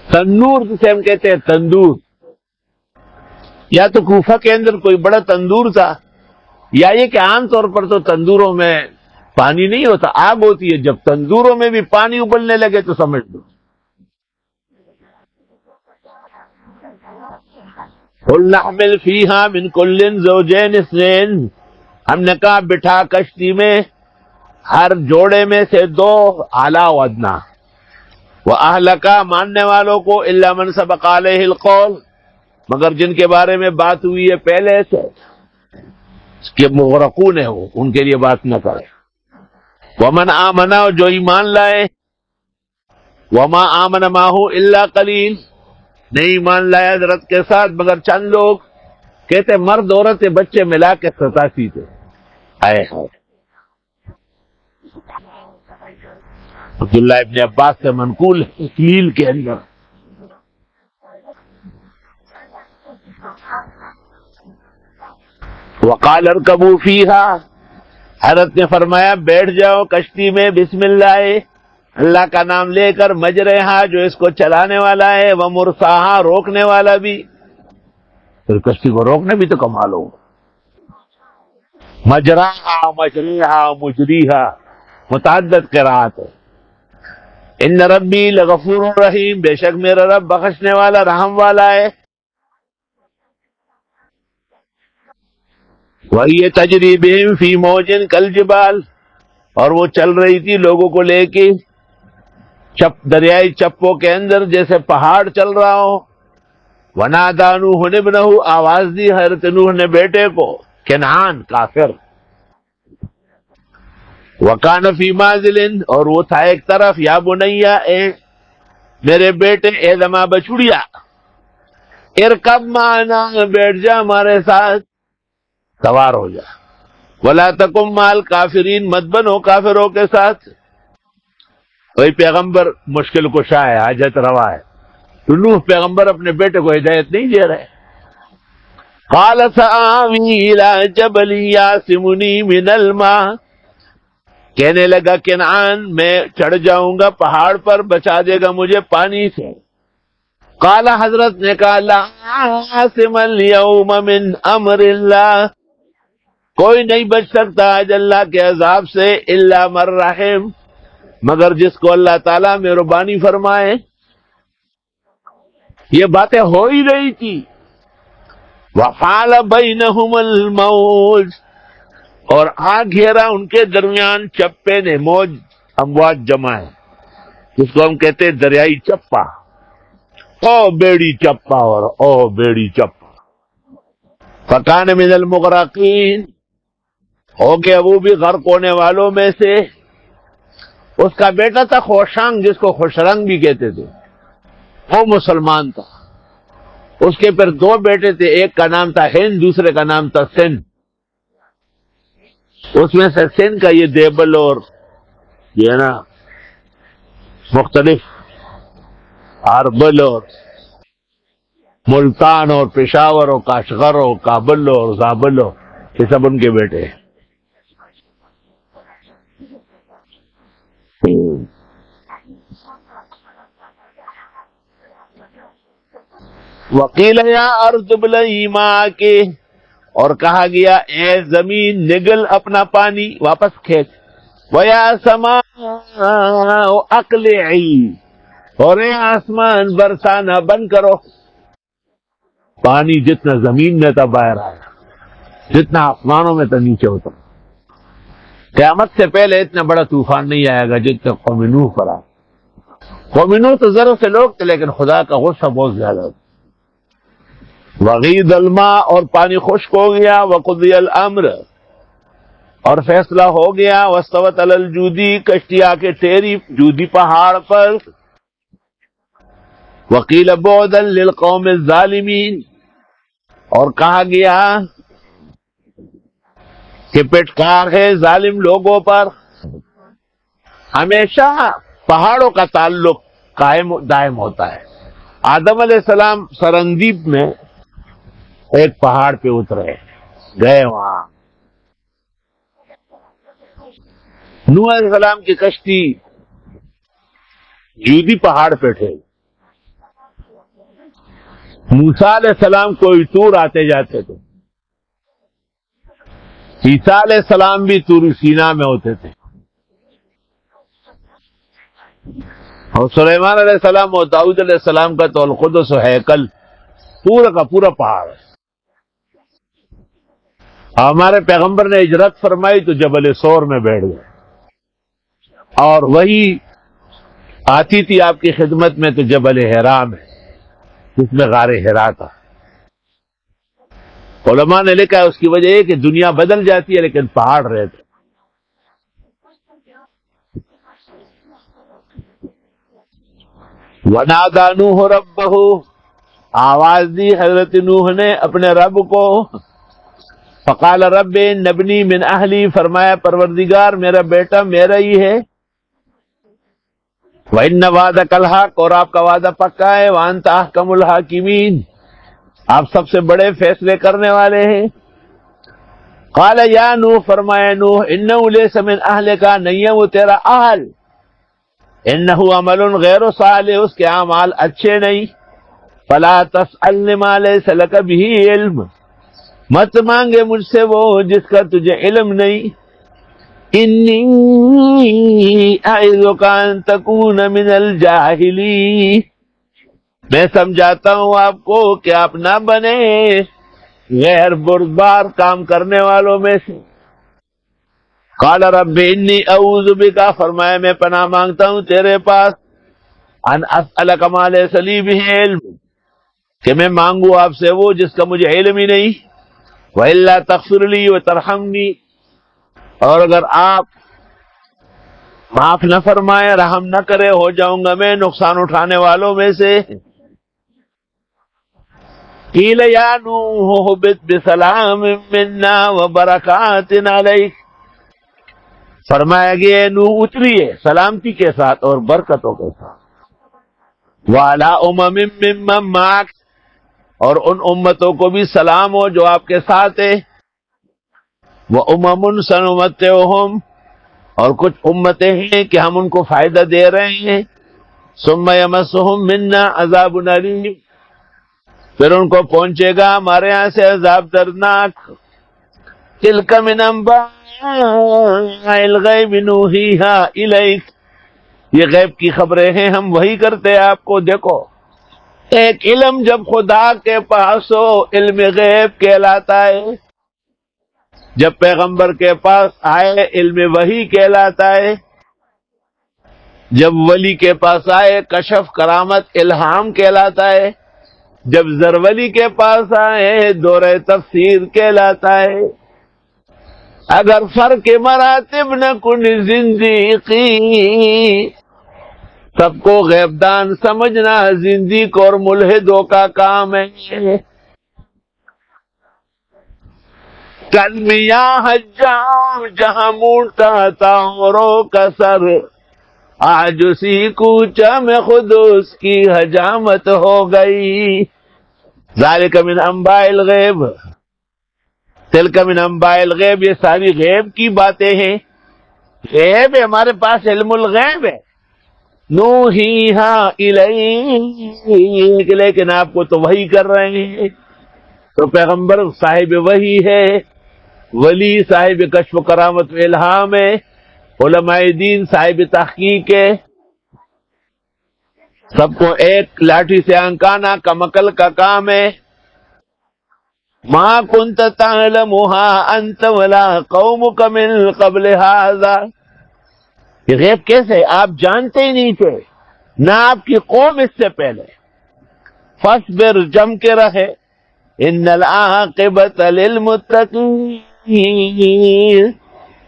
تنور جسے ہم کہتے ہیں تندور، یا تو کوفہ کے اندر کوئی بڑا تندور تھا، یا یہ کہ عام طور پر تو تندوروں میں پانی نہیں ہوتا، آگ ہوتی ہے، جب تندوروں میں بھی پانی ابلنے لگے تو سمجھ لو۔ قُلْ نَحْمِلُ فِيهَا مِنْ كُلٍّ زَوْجَيْنِ اثْنَيْنِ، ہم نے کہا بٹھا کشتی میں ہر جوڑے میں سے دو، اعلیٰ و ادنا، وَأَهْلَكَ، ماننے والوں کو، إِلَّا مَنْ سَبَقَ عَلَيْهِ الْقَوْلُ، مگر جن کے بارے میں بات ہوئی ہے پہلے سے کہ مغرقون ہے، وہ ان کے لیے بات نہ کرے۔ وَمَنْ آمَنَ، جو ایمان لائے، وَمَا آمَنَ مَعَهُ إِلَّا قَلِيلٌ، نہیں ایمان لائے حضرت کے ساتھ مگر چند لوگ، کہتے مرد عورت بچے ملا کے 87 تھے۔ آئے عبداللہ ابن عباس سے منقول ہے تکلیل کے اندر، وقال ارکبوا فیہا، حضرت نے فرمایا بیٹھ جاؤ کشتی میں، بسم اللہ، اللہ کا نام لے کر، مجرہا، جو اس کو چلانے والا ہے، ومرساہا، روکنے والا بھی، پھر کشتی کو روکنے بھی تو کمال ہو، مجراہا، مجریہا، مجریہا، متعدد قرات ہے۔ ان ربی لغفور رحیم، بے شک میرا رب بخشنے والا رحم والا ہے۔ وَهِيَ تَجْرِي بِهِمْ فِي مَوْجٍ كَالْجِبَالِ، اور وہ چل رہی تھی لوگوں کو لے کے دریائی چپوں کے اندر جیسے پہاڑ چل رہا ہو۔ وَنَادَىٰ نُوحٌ ابْنَهُ، آواز دی حضرت نوح نے بیٹے کو، کنعان کافر، وَكَانَ فِي مَعْزِلٍ، اور وہ تھا ایک طرف، یا بنیا، اے میرے بیٹے، اے لما بچڑیا، ارکب معنا، بیٹھ جا ہمارے ساتھ، سوار ہو جا، وَلَا تَكُن مَعَ الْكَافِرِينَ، مت بنو کافروں کے ساتھ۔ وہی پیغمبر مشکل کشا ہے، حاجت روا ہے، تو نوح پیغمبر اپنے بیٹے کو ہدایت نہیں دے رہے. قال سآوی الی جبل یعصمنی من الماء، کہنے لگا کنعان میں چڑھ جاؤں گا پہاڑ پر، بچا دے گا مجھے پانی سے. قال حضرت نے کہا لا عاصم اليوم من امر اللہ، کوئی نہیں بچ سکتا آج اللہ کے عذاب سے الا من رحم، مگر جس کو اللہ تعالیٰ مہربانی فرمائے. یہ باتیں ہو ہی رہی تھی. وحال بینہم الموج، اور آ گھیرا ان کے درمیان چپے نے. موج امواج جمع ہے، جس کو ہم کہتے ہیں دریائی چپا. او بیڑی چپا اور او بیڑی چپا. فکان من المغرقین، ہو گیا وہ بھی غرق ہونے والوں میں سے. اس کا بیٹا تھا خوشنگ، جس کو خوشرنگ بھی کہتے تھے، وہ مسلمان تھا. اس کے پھر دو بیٹے تھے، ایک کا نام تھا ہند، دوسرے کا نام تھا سن. اس میں سے سن کا یہ دیبل اور یہ نا مختلف اربل اور ملتان اور پشاور اور کاشغر اور کابل اور زابل، یہ سب ان کے بیٹے ہیں. وقیل یا ارض ابلعی ماءک، اور کہا گیا اے زمین نگل اپنا پانی واپس کھینچ. وَيَا سَمَاءُ أَقْلِعِي، اور اے آسمان برسانا بند کرو. پانی جتنا زمین میں تھا باہر آیا، جتنا آسمانوں میں تھا نیچے ہوتا. قیامت سے پہلے اتنا بڑا طوفان نہیں آئے گا جتنا قوم نوح پر آیا. قوم نوح تو ذرا سے لوگ تھے، لیکن خدا کا غصہ بہت زیادہ تھا. وغید الماء، اور پانی خشک ہو گیا. وقضی الامر، اور فیصلہ ہو گیا. واستوت علی الجودی، کشتی آ کے ٹھہری جودی پہاڑ پر. وقیل بعدا للقوم الظالمین، اور کہا گیا کہ پٹکار ہے ظالم لوگوں پر. ہمیشہ پہاڑوں کا تعلق قائم دائم ہوتا ہے. آدم علیہ السلام سرندیب میں ایک پہاڑ پہ اترے، گئے وہاں. نوح علیہ السلام کی کشتی جودی پہاڑ پہ تھے. موسیٰ علیہ السلام کوئی طور آتے جاتے تھے. عیسیٰ علیہ السلام بھی طور سینا میں ہوتے تھے. اور سلیمان علیہ السلام اور داؤد علیہ السلام کا تو القدس و ہیکل پورا کا پورا پہاڑ ہے. ہمارے پیغمبر نے ہجرت فرمائی تو جبل سور میں بیٹھ گئے، اور وہی آتی تھی آپ کی خدمت میں تو جبل حرا میں، جس میں غار حرا تھا. علماء نے لکھا ہے اس کی وجہ یہ کہ دنیا بدل جاتی ہے لیکن پہاڑ رہتے. وَنَادَى نُوحٌ رَبَّهُ، آواز دی حضرت نوح نے اپنے رب کو. فقال رب ان ابنی من اہلی، فرمایا پروردگار میرا بیٹا میرا ہی ہے. وَإِنَّ وَعْدَكَ الْحَقُّ، اور آپ کا وعدہ پکا ہے. وَأَنْتَ أَحْكَمُ الْحَاكِمِينَ، آپ سب سے بڑے فیصلے کرنے والے ہیں. قال یا نوح، فرمایا نوح انه ليس من اہلک، نہیں ہے وہ تیرا اہل. انه عمل غیر صالح، اس کے اعمال اچھے نہیں. فلا تسألنی ما لیس لک به علم، مت مانگے مجھ سے وہ جس کا تجھے علم نہیں. انی اعظک ان تکون من الجاہلین، میں سمجھاتا ہوں آپ کو کہ آپ نہ بنے غیر بردبار کام کرنے والوں میں سے. قال رب انی اعوذ بک، فرمایا میں پناہ مانگتا ہوں تیرے پاس. ان اسألک ما لیس لی بہ علم، کہ میں مانگوں آپ سے وہ جس کا مجھے علم ہی نہیں. وَإِلَّا تَغْفِرْ لِي وَتَرْحَمْنِي، اور اگر آپ معاف نہ فرمائے رحم نہ کرے ہو جاؤں گا میں نقصان اٹھانے والوں میں سے. قِيلَ يَا نُوحُ اهْبِطْ بِسَلَامٍ مِّنَّا وَبَرَكَاتٍ عَلَيْكَ، فرمایا گیا نوح اتریے سلامتی کے ساتھ اور برکتوں کے ساتھ. وَعَلَىٰ أُمَمٍ مِّمَّن مَّعَكَ، اور ان امتوں کو بھی سلام ہو جو آپ کے ساتھ ہے. وَأُمَمٌ سَنُمَتِّعُهُمْ، اور کچھ امتیں ہیں کہ ہم ان کو فائدہ دے رہے ہیں. ثُمَّ يَمَسُّهُم مِّنَّا عَذَابٌ أَلِيمٌ، پھر ان کو پہنچے گا ہمارے یہاں سے عذاب دردناک. تِلْكَ مِنْ أَنبَاءِ الْغَيْبِ نُوحِيهَا إِلَيْكَ، یہ غیب کی خبریں ہیں، ہم وہی کرتے ہیں آپ کو. دیکھو، ایک علم جب خدا کے پاس ہو علم غیب کہلاتا ہے، جب پیغمبر کے پاس آئے علم وحی کہلاتا ہے، جب ولی کے پاس آئے کشف کرامت الہام کہلاتا ہے، جب زرولی کے پاس آئے دورہ تفسیر کہلاتا ہے. اگر فرق مراتب نہ کن زندیقی، سب کو غیب دان سمجھنا زندیق اور ملحدوں کا کام ہے. کلمیا حجام جہاں موٹا تھا اوروں کا سر، آج اسی کوچہ میں خود اس کی حجامت ہو گئی. ذالک من انباء الغیب، تلک من انباء الغیب، یہ ساری غیب کی باتیں ہیں. غیب ہے، ہمارے پاس علم الغیب ہے. نوحیہا الیک، لیکن آپ کو تو وحی کر رہے ہیں. تو پیغمبر صاحب وحی ہے، ولی صاحب کشف و کرامت و الہام ہے، علماء دین صاحب تحقیق ہے. سب کو ایک لاٹھی سے آنکانا کمکل کا کام ہے. ما کنت تعلمها انت ولا قومك من قبل هذا، یہ غیب کیسے آپ جانتے ہی نہیں تھے، نہ آپ کی قوم اس سے پہلے. فاصبر، جم کے رہے، ان العاقبۃ للمتقین،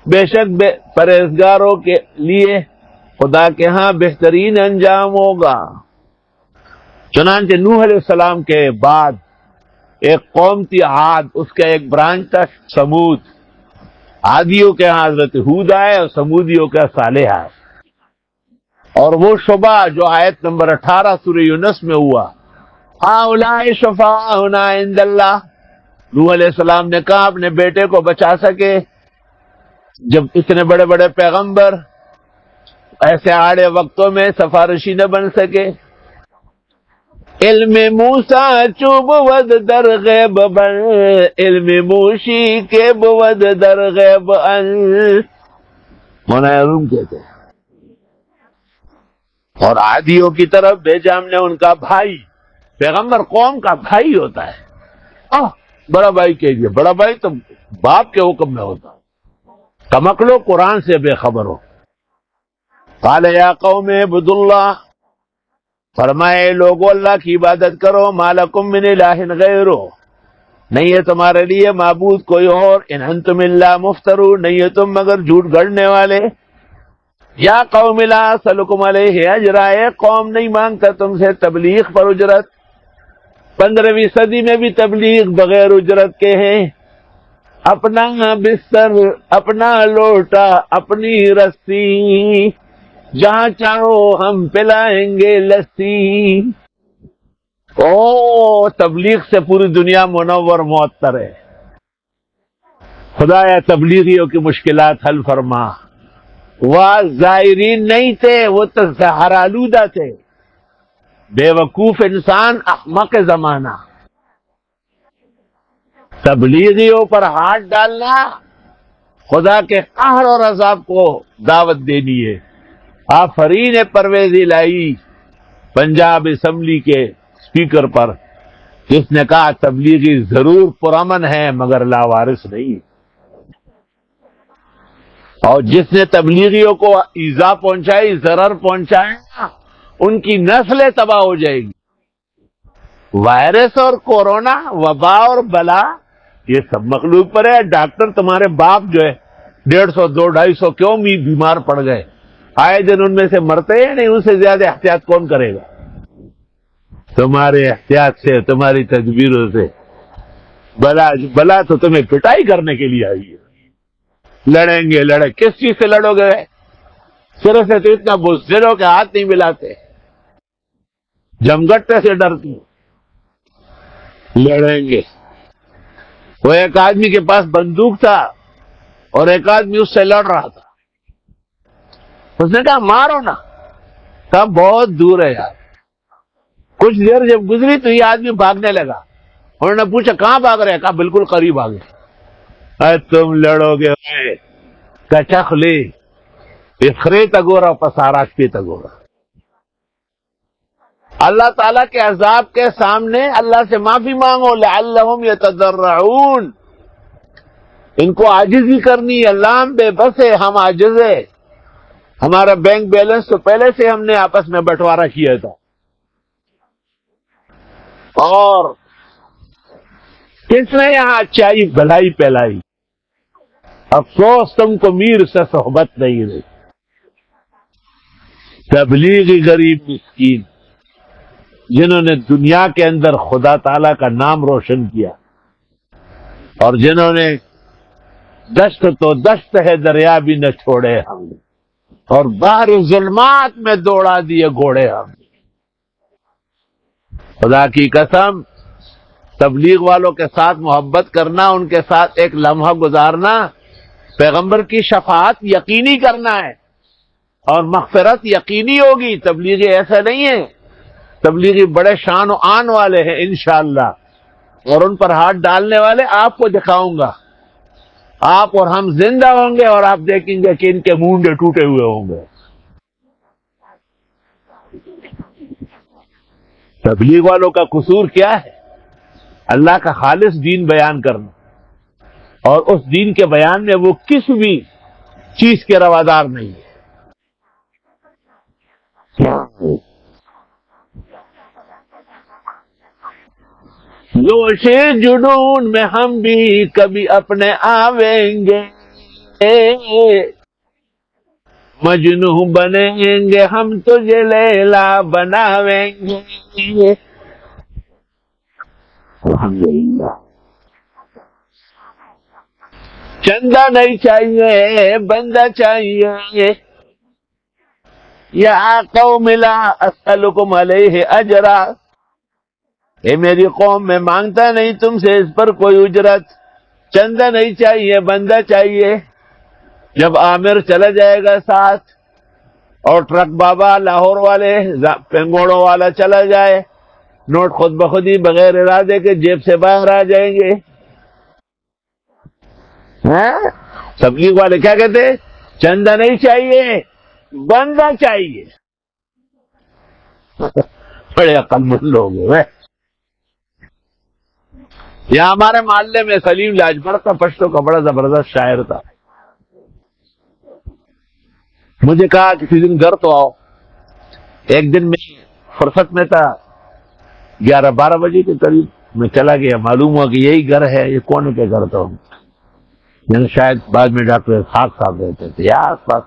بے شک پرہیزگاروں کے لیے خدا کے ہاں بہترین انجام ہوگا. چنانچہ نوح علیہ السلام کے بعد ایک قوم تھی عاد، اس کا ایک برانچ تھا سمود. عادیوں کے ہاں حضرت ہود آئے اور سمودیوں کا صالح آئے. اور وہ شبہ جو آیت نمبر 18 سورہ یونس میں ہوا، ہؤلاء شفاعؤنا عند اللہ، نوح علیہ السلام نے کہا اپنے بیٹے کو بچا سکے جب اتنے بڑے بڑے پیغمبر ایسے آڑے وقتوں میں سفارشی نہ بن سکے. علم موسیٰ چوب ود در غیب بن، علم موشی کے بود در غیب ان، مولانا روم کہتے ہیں. اور عادیوں کی طرف بھیجا ہم نے ان کا بھائی. پیغمبر قوم کا بھائی ہوتا ہے. بڑا بھائی کہیے، بڑا بھائی تو باپ کے حکم میں ہوتا. کمکلو قرآن سے بے خبر ہو. قال یا قوم اعبدوا اللہ، فرمائے لوگو اللہ کی عبادت کرو. ما لکم من الہ غیرہ، نہیں ہے تمہارے لیے معبود کوئی اور. ان انتم الا مفترون، نہیں ہے تم مگر جھوٹ گڑنے والے. یا قوم لا اسألکم علیہ اجرا، قوم نہیں مانگتا تم سے تبلیغ پر اجرت. 15ویں صدی میں بھی تبلیغ بغیر اجرت کے ہیں. اپنا بستر، اپنا لوٹا، اپنی رسی، جہاں چاہو ہم پلائیں گے لسی. تبلیغ سے پوری دنیا منور معطر ہے. خدایا تبلیغیوں کی مشکلات حل فرما. وہ زائرین نہیں تھے، وہ تو سہارا آلودہ تھے. بے وقوف انسان، احمق زمانہ. تبلیغیوں پر ہاتھ ڈالنا خدا کے قہر اور عذاب کو دعوت دینی ہے. آفرین پرویز الہی پنجاب اسمبلی کے اسپیکر پر، جس نے کہا تبلیغی ضرور پرامن ہے مگر لاوارث نہیں. اور جس نے تبلیغیوں کو ایذا پہنچائی، ضرر پہنچایا، ان کی نسلیں تباہ ہو جائے گی. وائرس اور کورونا، وبا اور بلا، یہ سب مخلوق پر ہے. ڈاکٹر تمہارے باپ جو ہے 150 200 250 کیوں بیمار پڑ گئے، آئے دن ان میں سے مرتے ہیں نہیں. ان سے زیادہ احتیاط کون کرے گا؟ تمہارے احتیاط سے، تمہاری تدبیروں سے. بلا تو تمہیں پٹائی کرنے کے لیے آئی ہے. لڑیں گے، کس چیز سے لڑو گے؟ صرف سے تو اتنا بزدل ہو کہ ہاتھ نہیں ملاتے. جمگٹے سے ڈرتی ہیں، لڑیں گے۔ وہ ایک آدمی کے پاس بندوق تھا اور ایک آدمی اس سے لڑ رہا تھا، اس نے کہا مارو نا، کہا بہت دور ہے یار۔ کچھ دیر جب گزری تو یہ آدمی بھاگنے لگا، انہوں نے پوچھا کہاں بھاگ رہے؟ کہا بالکل قریب آ گئے۔ تم لڑو گے کچخ لی اخرے تگورا پساراش پی تگورا۔ اللہ تعالیٰ کے عذاب کے سامنے اللہ سے معافی مانگو، لعلہم یتضرعون۔ ان کو عاجزی کرنی ہے، اللہ ہم بے بس ہے، ہم عاجز ہے، ہمارا بینک بیلنس تو پہلے سے ہم نے آپس میں بٹوارا کیا تھا، اور کس نے یہاں اچائی بھلائی پھیلائی؟ افسوس تم کو میر سے صحبت نہیں رہی۔ تبلیغی غریب مسکین جنہوں نے دنیا کے اندر خدا تعالیٰ کا نام روشن کیا، اور جنہوں نے دشت تو دشت ہے دریا بھی نہ چھوڑے ہم، اور باہر ظلمات میں دوڑا دیے گھوڑے ہم۔ خدا کی قسم، تبلیغ والوں کے ساتھ محبت کرنا، ان کے ساتھ ایک لمحہ گزارنا، پیغمبر کی شفاعت یقینی کرنا ہے، اور مغفرت یقینی ہوگی۔ تبلیغی ایسا نہیں ہے، تبلیغی بڑے شان و آن والے ہیں انشاءاللہ، اور ان پر ہاتھ ڈالنے والے آپ کو دکھاؤں گا۔ آپ اور ہم زندہ ہوں گے اور آپ دیکھیں گے کہ ان کے مونڈے ٹوٹے ہوئے ہوں گے۔ تبلیغ والوں کا قصور کیا ہے؟ اللہ کا خالص دین بیان کرنا، اور اس دین کے بیان میں وہ کسی بھی چیز کے روادار نہیں ہے۔ جوش جنون میں ہم بھی کبھی اپنے آویں گے، مجنوں بنیں گے ہم تجھے لیلا بناویں گے۔ چندہ نہیں چاہیے بندہ چاہیے، یا قوم لا اسألکم علیہ اجرا، اے میری قوم میں مانگتا نہیں تم سے اس پر کوئی اجرت۔ چندہ نہیں چاہیے بندہ چاہیے۔ جب عامر چلا جائے گا ساتھ، اور ٹرک بابا لاہور والے پنگوڑوں والا چلا جائے، نوٹ خود بخود ہی بغیر ارادے کے جیب سے باہر آ جائیں گے۔ تبلیغ والے کیا کہتے ہیں؟ چندہ نہیں چاہیے بندہ چاہیے۔ بڑے عقل مند لوگ ہیں۔ یہاں ہمارے محلے میں سلیم لاجپت کا پشتو کا بڑا زبردست شاعر تھا، مجھے کہا کسی دن گھر تو آؤ۔ ایک دن میں فرصت میں تھا، 11-12 بجے کے قریب میں چلا گیا، معلوم ہوا کہ یہی گھر ہے۔ یہ کون کے گھر تھا؟ یعنی شاید بعد میں ڈاکٹر اسحاق صاحب رہتے تھے یا آس پاس۔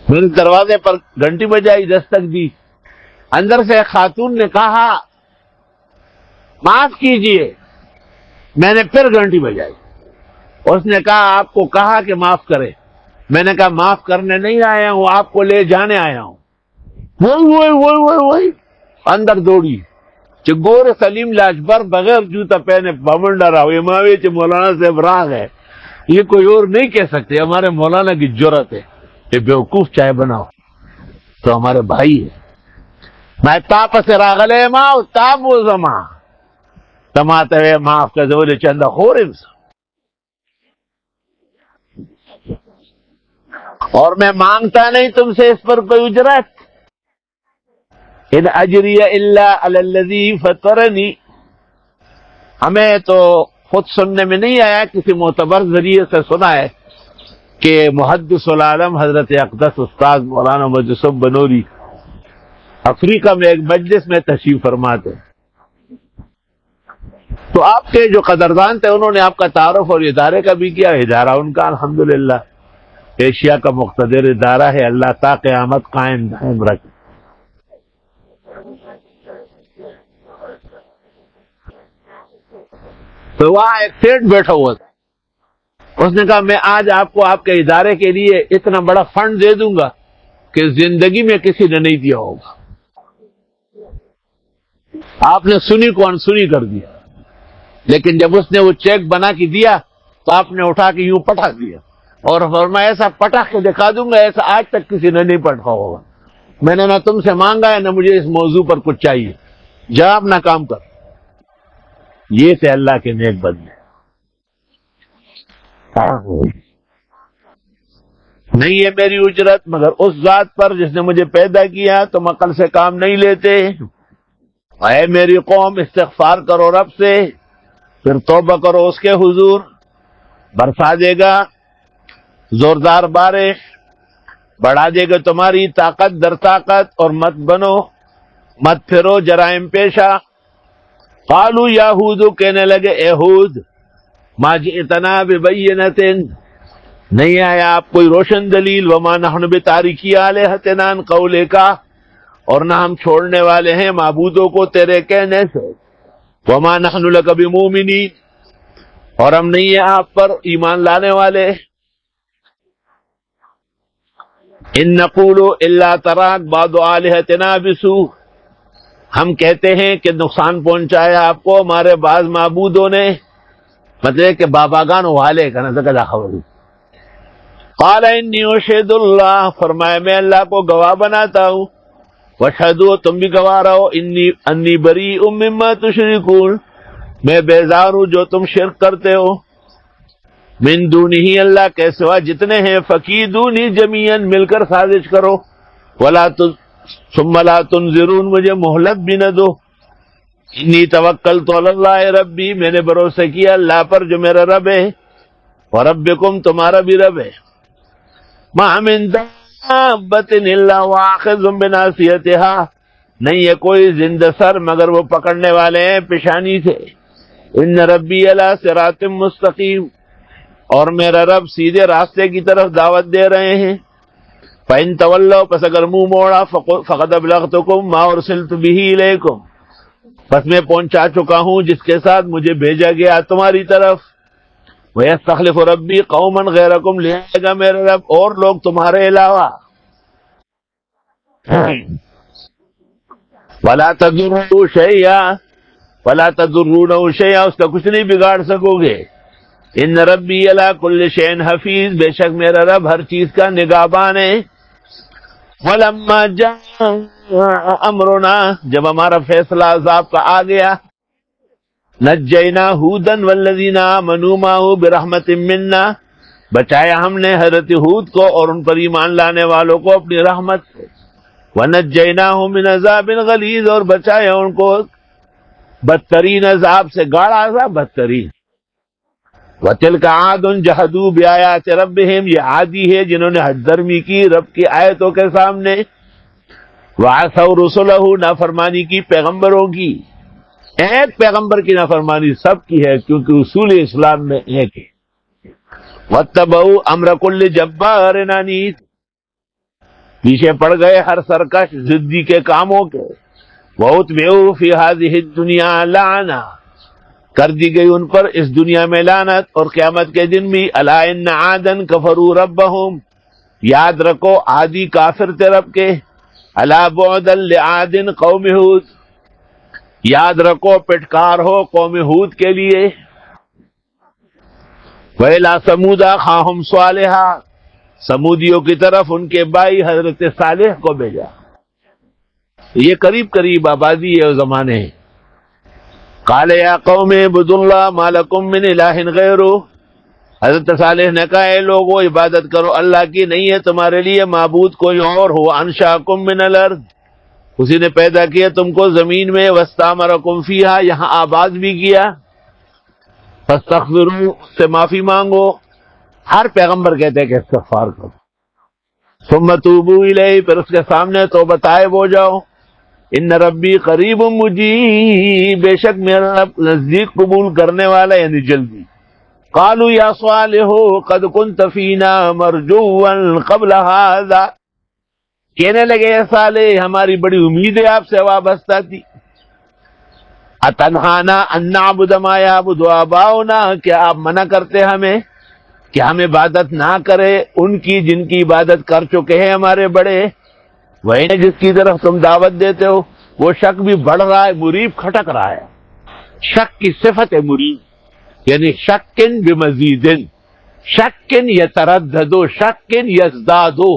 میں نے دروازے پر گھنٹی بجائی، دستک دی، اندر سے ایک خاتون نے کہا معاف کیجئے۔ میں نے پھر گھنٹی بجائی، اس نے کہا آپ کو کہا کہ معاف کرے۔ میں نے کہا معاف کرنے نہیں آیا ہوں، آپ کو لے جانے آیا ہوں۔ وہی اندر دوڑی کہ گور سلیم لاجپت بغیر جوتا پہنے بمنڈا رہا ہوئے ماوی چ مولانا صاحب راگ ہے، یہ کوئی اور نہیں کہہ سکتے، ہمارے مولانا کی جرت ہے۔ یہ بیوقوف چائے بناؤ تو ہمارے بھائی ہے۔ میں تاپ سے راغلے ماں تاپ و زماں تماتے ہوئے معاف کر دے چندہ خور انسان، اور میں مانگتا نہیں تم سے اس پر کوئی اجرت۔ ان اجری الا علی الذی فطرنی، ہمیں تو خود سننے میں نہیں آیا، کسی معتبر ذریعے سے سنا ہے کہ محدث العالم حضرت اقدس استاد مولانا مجسم بنوری افریقہ میں ایک مجلس میں تشریف فرماتے، تو آپ کے جو قدردان تھے انہوں نے آپ کا تعارف اور ادارے کا بھی کیا۔ ادارہ ان کا الحمدللہ ایشیا کا مقتدر ادارہ ہے، اللہ تا قیامت قائم دائم رکھے۔ تو وہاں ایک سیٹ بیٹھا ہوا تھا، اس نے کہا میں آج آپ کو آپ کے ادارے کے لیے اتنا بڑا فنڈ دے دوں گا کہ زندگی میں کسی نے نہیں دیا ہوگا۔ آپ نے سنی کو انسنی کر دیا، لیکن جب اس نے وہ چیک بنا کے دیا تو آپ نے اٹھا کے یوں پٹا دیا اور فرمایا ایسا پٹا کے دکھا دوں گا ایسا آج تک کسی نے نہیں پٹا ہوگا۔ میں نے نہ تم سے مانگا ہے نہ مجھے اس موضوع پر کچھ چاہیے، جا اپنا کام کر۔ یہ تھے اللہ کے نیک بندے۔ نہیں ہے میری اجرت مگر اس ذات پر جس نے مجھے پیدا کیا، تم عقل سے کام نہیں لیتے۔ اے میری قوم، استغفار کرو رب سے، پھر توبہ کرو اس کے حضور، برسا دے گا زوردار بارش، بڑھا دے گا تمہاری طاقت در طاقت، اور مت پھرو جرائم پیشہ۔ قالوا یا ہود، کہنے لگے اے ہود، ما جئتنا ببینۃ، نہیں آیا آپ کوئی روشن دلیل، وما نحن بتارکی آلہتنا عن قولک، اور نہ ہم چھوڑنے والے ہیں معبودوں کو تیرے کہنے سے، وما نحن لک بمؤمنین، اور ہم نہیں ہیں آپ پر ایمان لانے والے۔ ان نقول الا تراک بعض آلہتنا بسوء، ہم کہتے ہیں کہ نقصان پہنچایا آپ کو ہمارے بعض معبودوں نے، مطلب کہ باباگان والے کا نہ خبر۔ قال انی اشہد اللہ، فرمایا میں اللہ کو گواہ بناتا ہوں، واشہدوا، تم بھی گواہ رہو، انی بریء مما تشرکون، میں بیزار ہوں جو تم شرک کرتے ہو، من دونہ، اللہ کے سوا جتنے ہیں، فکیدونی جمیعا، مل کر سازش کرو، ثم لا تنظرون، مجھے مہلت بھی نہ دو، انی توکلت علی اللہ ربی، میں نے بھروسہ کیا اللہ پر جو میرا رب ہے، وربکم، تمہارا بھی رب ہے، ما من دابۃ الا واخذ بناصیتها، نہیں ہے کوئی زندہ سر مگر وہ پکڑنے والے ہیں پیشانی سے، ان ربی علی صراط مستقیم، اور میرا رب سیدھے راستے کی طرف دعوت دے رہے ہیں، فَإِن تَوَلَّوْا، پس اگر منہ موڑا، فَقَدْ أَبْلَغْتُكُم مَّا أُرْسِلْتُ بِهِ إِلَيْكُمْ، پس میں پہنچا چکا ہوں جس کے ساتھ مجھے بھیجا گیا تمہاری طرف، وَيَسْتَخْلِفُ رَبِّي قَوْمًا غَيْرَكُمْ، لے آئے گا میرا رب اور لوگ تمہارے علاوہ، وَلَا تَضُرُّوا شَيْئًا، وَلَا تَضُرُّونَهُ شَيْئًا، اس کا کچھ نہیں بگاڑ سکو گے، ان ربی علی کل شیء حفیظ، بے شک میرا رب ہر چیز کا نگہبان ہے، وَلَمَّا جَاءَ أَمْرُنَا، جب ہمارا فیصلہ عذاب کا آ گیا، نجینا ہودا والذین آمنوا معه برحمت منا، بچایا ہم نے حضرت ہود کو اور ان پر ایمان لانے والوں کو اپنی رحمت سے، ونجیناہم من عذاب غلیظ، اور بچایا ان کو بدترین عذاب سے، گاڑا عذاب بدترین۔ وَتِلْكَ عَادٌ جَحَدُوا بِآيَاتِ رَبِّهِمْ، یہ عادی ہے جنہوں نے حد درمی کی رب کی آیتوں کے سامنے، وَعَصَوْا رُسُلَهُ، نافرمانی کی پیغمبروں کی، ایک پیغمبر کی نافرمانی سب کی ہے کیونکہ اصول اسلام میں ایک ہے، وَاتَّبَعُوا أَمْرَ كُلِّ جَبَّارٍ عَنِيدٍ، پیچھے پڑ گئے ہر سرکش ضدی کے کاموں کے، وَأُتْبِعُوا فِي هَذِهِ الدُّنْيَا لَعْنَةً، کر دی گئی ان پر اس دنیا میں لعنت اور قیامت کے دن بھی، الا ان عادا کفروا ربهم، یاد رکھو عادی کافر تھے رب کے، الا بعدا لعاد قوم ہود، یاد رکھو پٹکار ہو قوم ہود کے لیے، وَإِلَىٰ ثَمُودَ أَخَاهُمْ صَالِحًا، سمودیوں کی طرف ان کے بھائی حضرت صالح کو بھیجا، یہ قریب قریب آبادی ہے اس زمانے ہے۔ قال یا قوم اعبدوا اللہ ما لکم من الہ غیرہ، حضرت صالح نے کہا اے لوگو عبادت کرو اللہ کی، نہیں ہے تمہارے لیے معبود کوئی اور، ہو انشاکم من الارض، اسی نے پیدا کیا تم کو زمین میں، واستعمرکم فیہا، یہاں آباد بھی کیا، فاستغفروا، اس سے معافی مانگو، ہر پیغمبر کہتے ہیں کہ استغفار کرو، ثم توبوا الیہ، پھر اس کے سامنے توبہ طائب ہو جاؤ، ان ربی قریب مجیب، بے شک میرا رب نزدیک قبول کرنے والا یعنی جلدی۔ قالوا یا صالح قد كنت فینا مرجوا قبل هذا، کہنے لگے اے صالح ہماری بڑی امید ہے آپ سے وابستہ تھی، اتنہانا ان نعبد ما یعبد آباؤنا، کیا آپ منع کرتے ہمیں کہ ہم عبادت نہ کرے ان کی جن کی عبادت کر چکے ہیں ہمارے بڑے، وہی جس کی طرف تم دعوت دیتے ہو، وہ شک بھی بڑھ رہا ہے، مریب کھٹک رہا ہے. شک کی صفت ہے مریب، یعنی شکن بمزیدن، شکن یترددو، شکن یزدادو.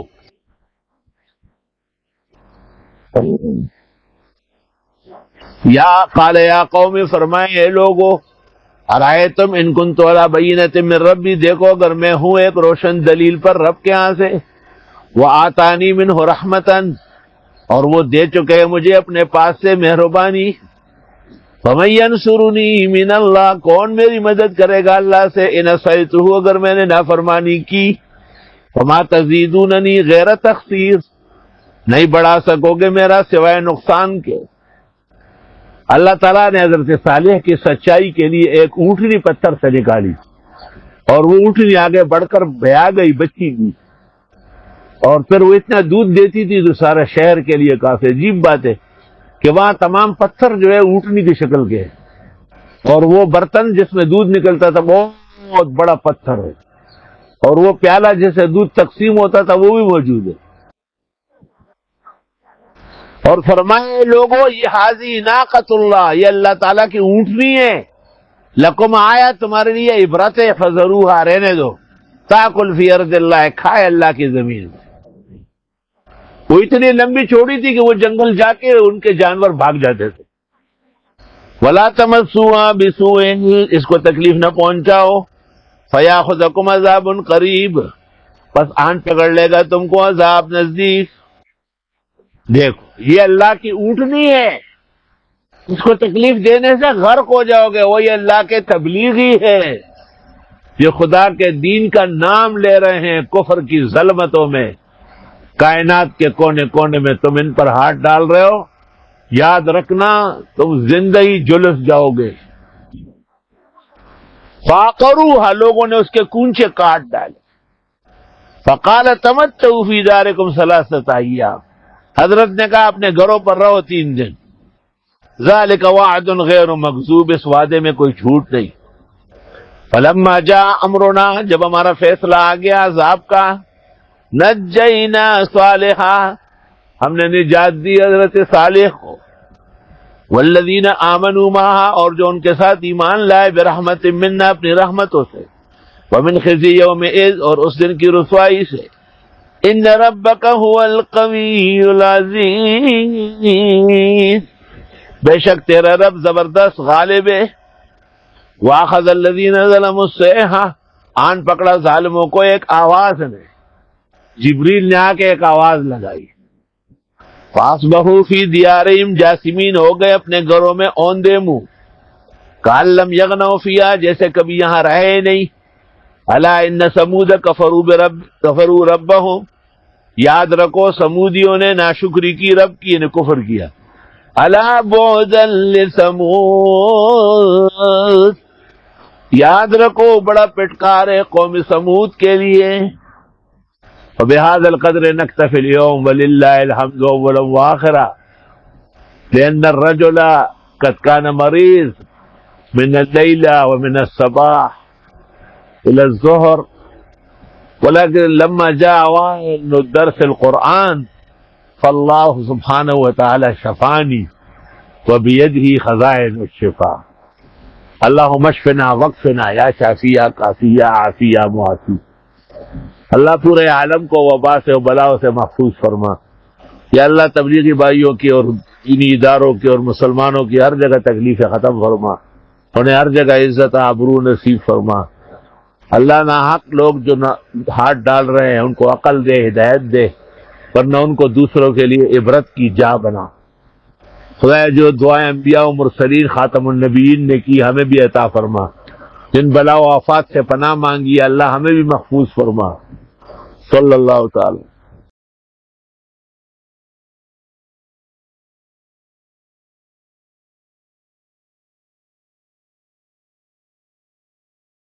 یا قال یا قوم، فرمائے اے لوگو، ارائیتم ان کنت علی بینۃ من ربی، دیکھو اگر میں ہوں ایک روشن دلیل پر رب کے ہاں سے، وآتانی منہ رحمتا، اور وہ دے چکے مجھے اپنے پاس سے مہربانی، فمن ینصرنی من اللہ، کون میری مدد کرے گا اللہ سے، ان عصیتہ، اگر میں نے نافرمانی کی، فما تزیدوننی غیر تخسیر، نہیں بڑھا سکو گے میرا سوائے نقصان کے. اللہ تعالیٰ نے حضرت صالح کی سچائی کے لیے ایک اونٹنی پتھر سے نکالی، اور وہ اونٹنی آگے بڑھ کر بہا گئی، بچی گئی، اور پھر وہ اتنا دودھ دیتی تھی تو سارے شہر کے لیے کافی عجیب بات ہے کہ وہاں تمام پتھر جو ہے اونٹنی کی شکل کے ہیں، اور وہ برتن جس میں دودھ نکلتا تھا بہت بڑا پتھر ہے، اور وہ پیالہ جسے دودھ تقسیم ہوتا تھا وہ بھی موجود ہے. اور فرمائے لوگوں، یہ حاضی ناقۃ اللہ، یہ اللہ تعالیٰ کی اونٹنی ہے، لکم آیا تمہارے لیے عبرت ہے، فذروہا، رہنے دو، تاکل فی ارض اللہ، کھائے اللہ کی زمین. وہ اتنی لمبی چوڑی تھی کہ وہ جنگل جا کے ان کے جانور بھاگ جاتے تھے. ولا تمسوها بسوء، اس کو تکلیف نہ پہنچاؤ، فیاخذکم عذاب قریب، بس آن پکڑ لے گا تم کو عذاب نزدیک. دیکھو یہ اللہ کی اونٹنی ہے، اس کو تکلیف دینے سے غرق ہو جاؤ گے. وہ یہ اللہ کے تبلیغی ہے، یہ خدا کے دین کا نام لے رہے ہیں کفر کی ظلمتوں میں، کائنات کے کونے کونے میں تم ان پر ہاتھ ڈال رہے ہو، یاد رکھنا تم زندگی جلس جاؤ گے. فاقروها، لوگوں نے اس کے کونچے کاٹ ڈالے. فقال تمتعوا فی دارکم ثلاثۃ ایام، حضرت نے کہا اپنے گھروں پر رہو 3 دن. ذالک وعد غیر مکذوب، اس وعدے میں کوئی جھوٹ نہیں. فلما جاء امرنا، جب ہمارا فیصلہ آ گیا عذاب کا، نجینا صالحا، ہم نے نجات دی حضرت صالح کو، والذین آمنوا معہ، اور جو ان کے ساتھ ایمان لائے، برحمت منا، اپنی رحمتوں سے، ومن خزی یومئذ، اور اس دن کی رسوائی سے. ان ربک هو القوی العزیز، بے شک تیرا رب زبردست غالب ہے. واخذ الذین ظلموا الصیحہ، آن پکڑا ظالموں کو ایک آواز نے، جبریل نے آ کے ایک آواز لگائی. فاصبحوا فی دیارہم جاثمین، ہو گئے اپنے گھروں میں اوندے منہ. کأن لم یغنوا فیہا، جیسے کبھی یہاں رہے نہیں. الا ان ثمود کفروا ربہم، یاد رکھو سمودیوں نے ناشکری کی رب کی، یعنی کفر کیا. الا بعدا لثمود، یاد رکھو بڑا پٹکار ہے قوم سمود کے لیے. وبهذا القدر نكتفي اليوم ولله الحمد اولا واخرا، لان الرجل قد كان مريض من الليل ومن الصباح الى الظهر، ولكن لما جاء وقت درس القرآن فالله سبحانه وتعالى شفاني وبيده خزائن الشفاء. اللهم اشفنا واكفنا یا شافی یا کافی یا عافی یا معافی. اللہ پورے عالم کو وبا سے و بلاؤں سے محفوظ فرما. یا اللہ تبلیغی بھائیوں کی اور دینی اداروں کی اور مسلمانوں کی ہر جگہ تکلیفیں ختم فرما، انہیں ہر جگہ عزت آبرو نصیب فرما. اللہ ناحق لوگ جو ہاتھ ڈال رہے ہیں ان کو عقل دے، ہدایت دے، ورنہ ان کو دوسروں کے لیے عبرت کی جا بنا. خدا جو دعائیں انبیاء و مرسلین خاتم النبیین نے کی ہمیں بھی عطا فرما. جن بلا و آفات سے پناہ مانگی اللہ ہمیں بھی محفوظ فرما. صلی اللہ تعالی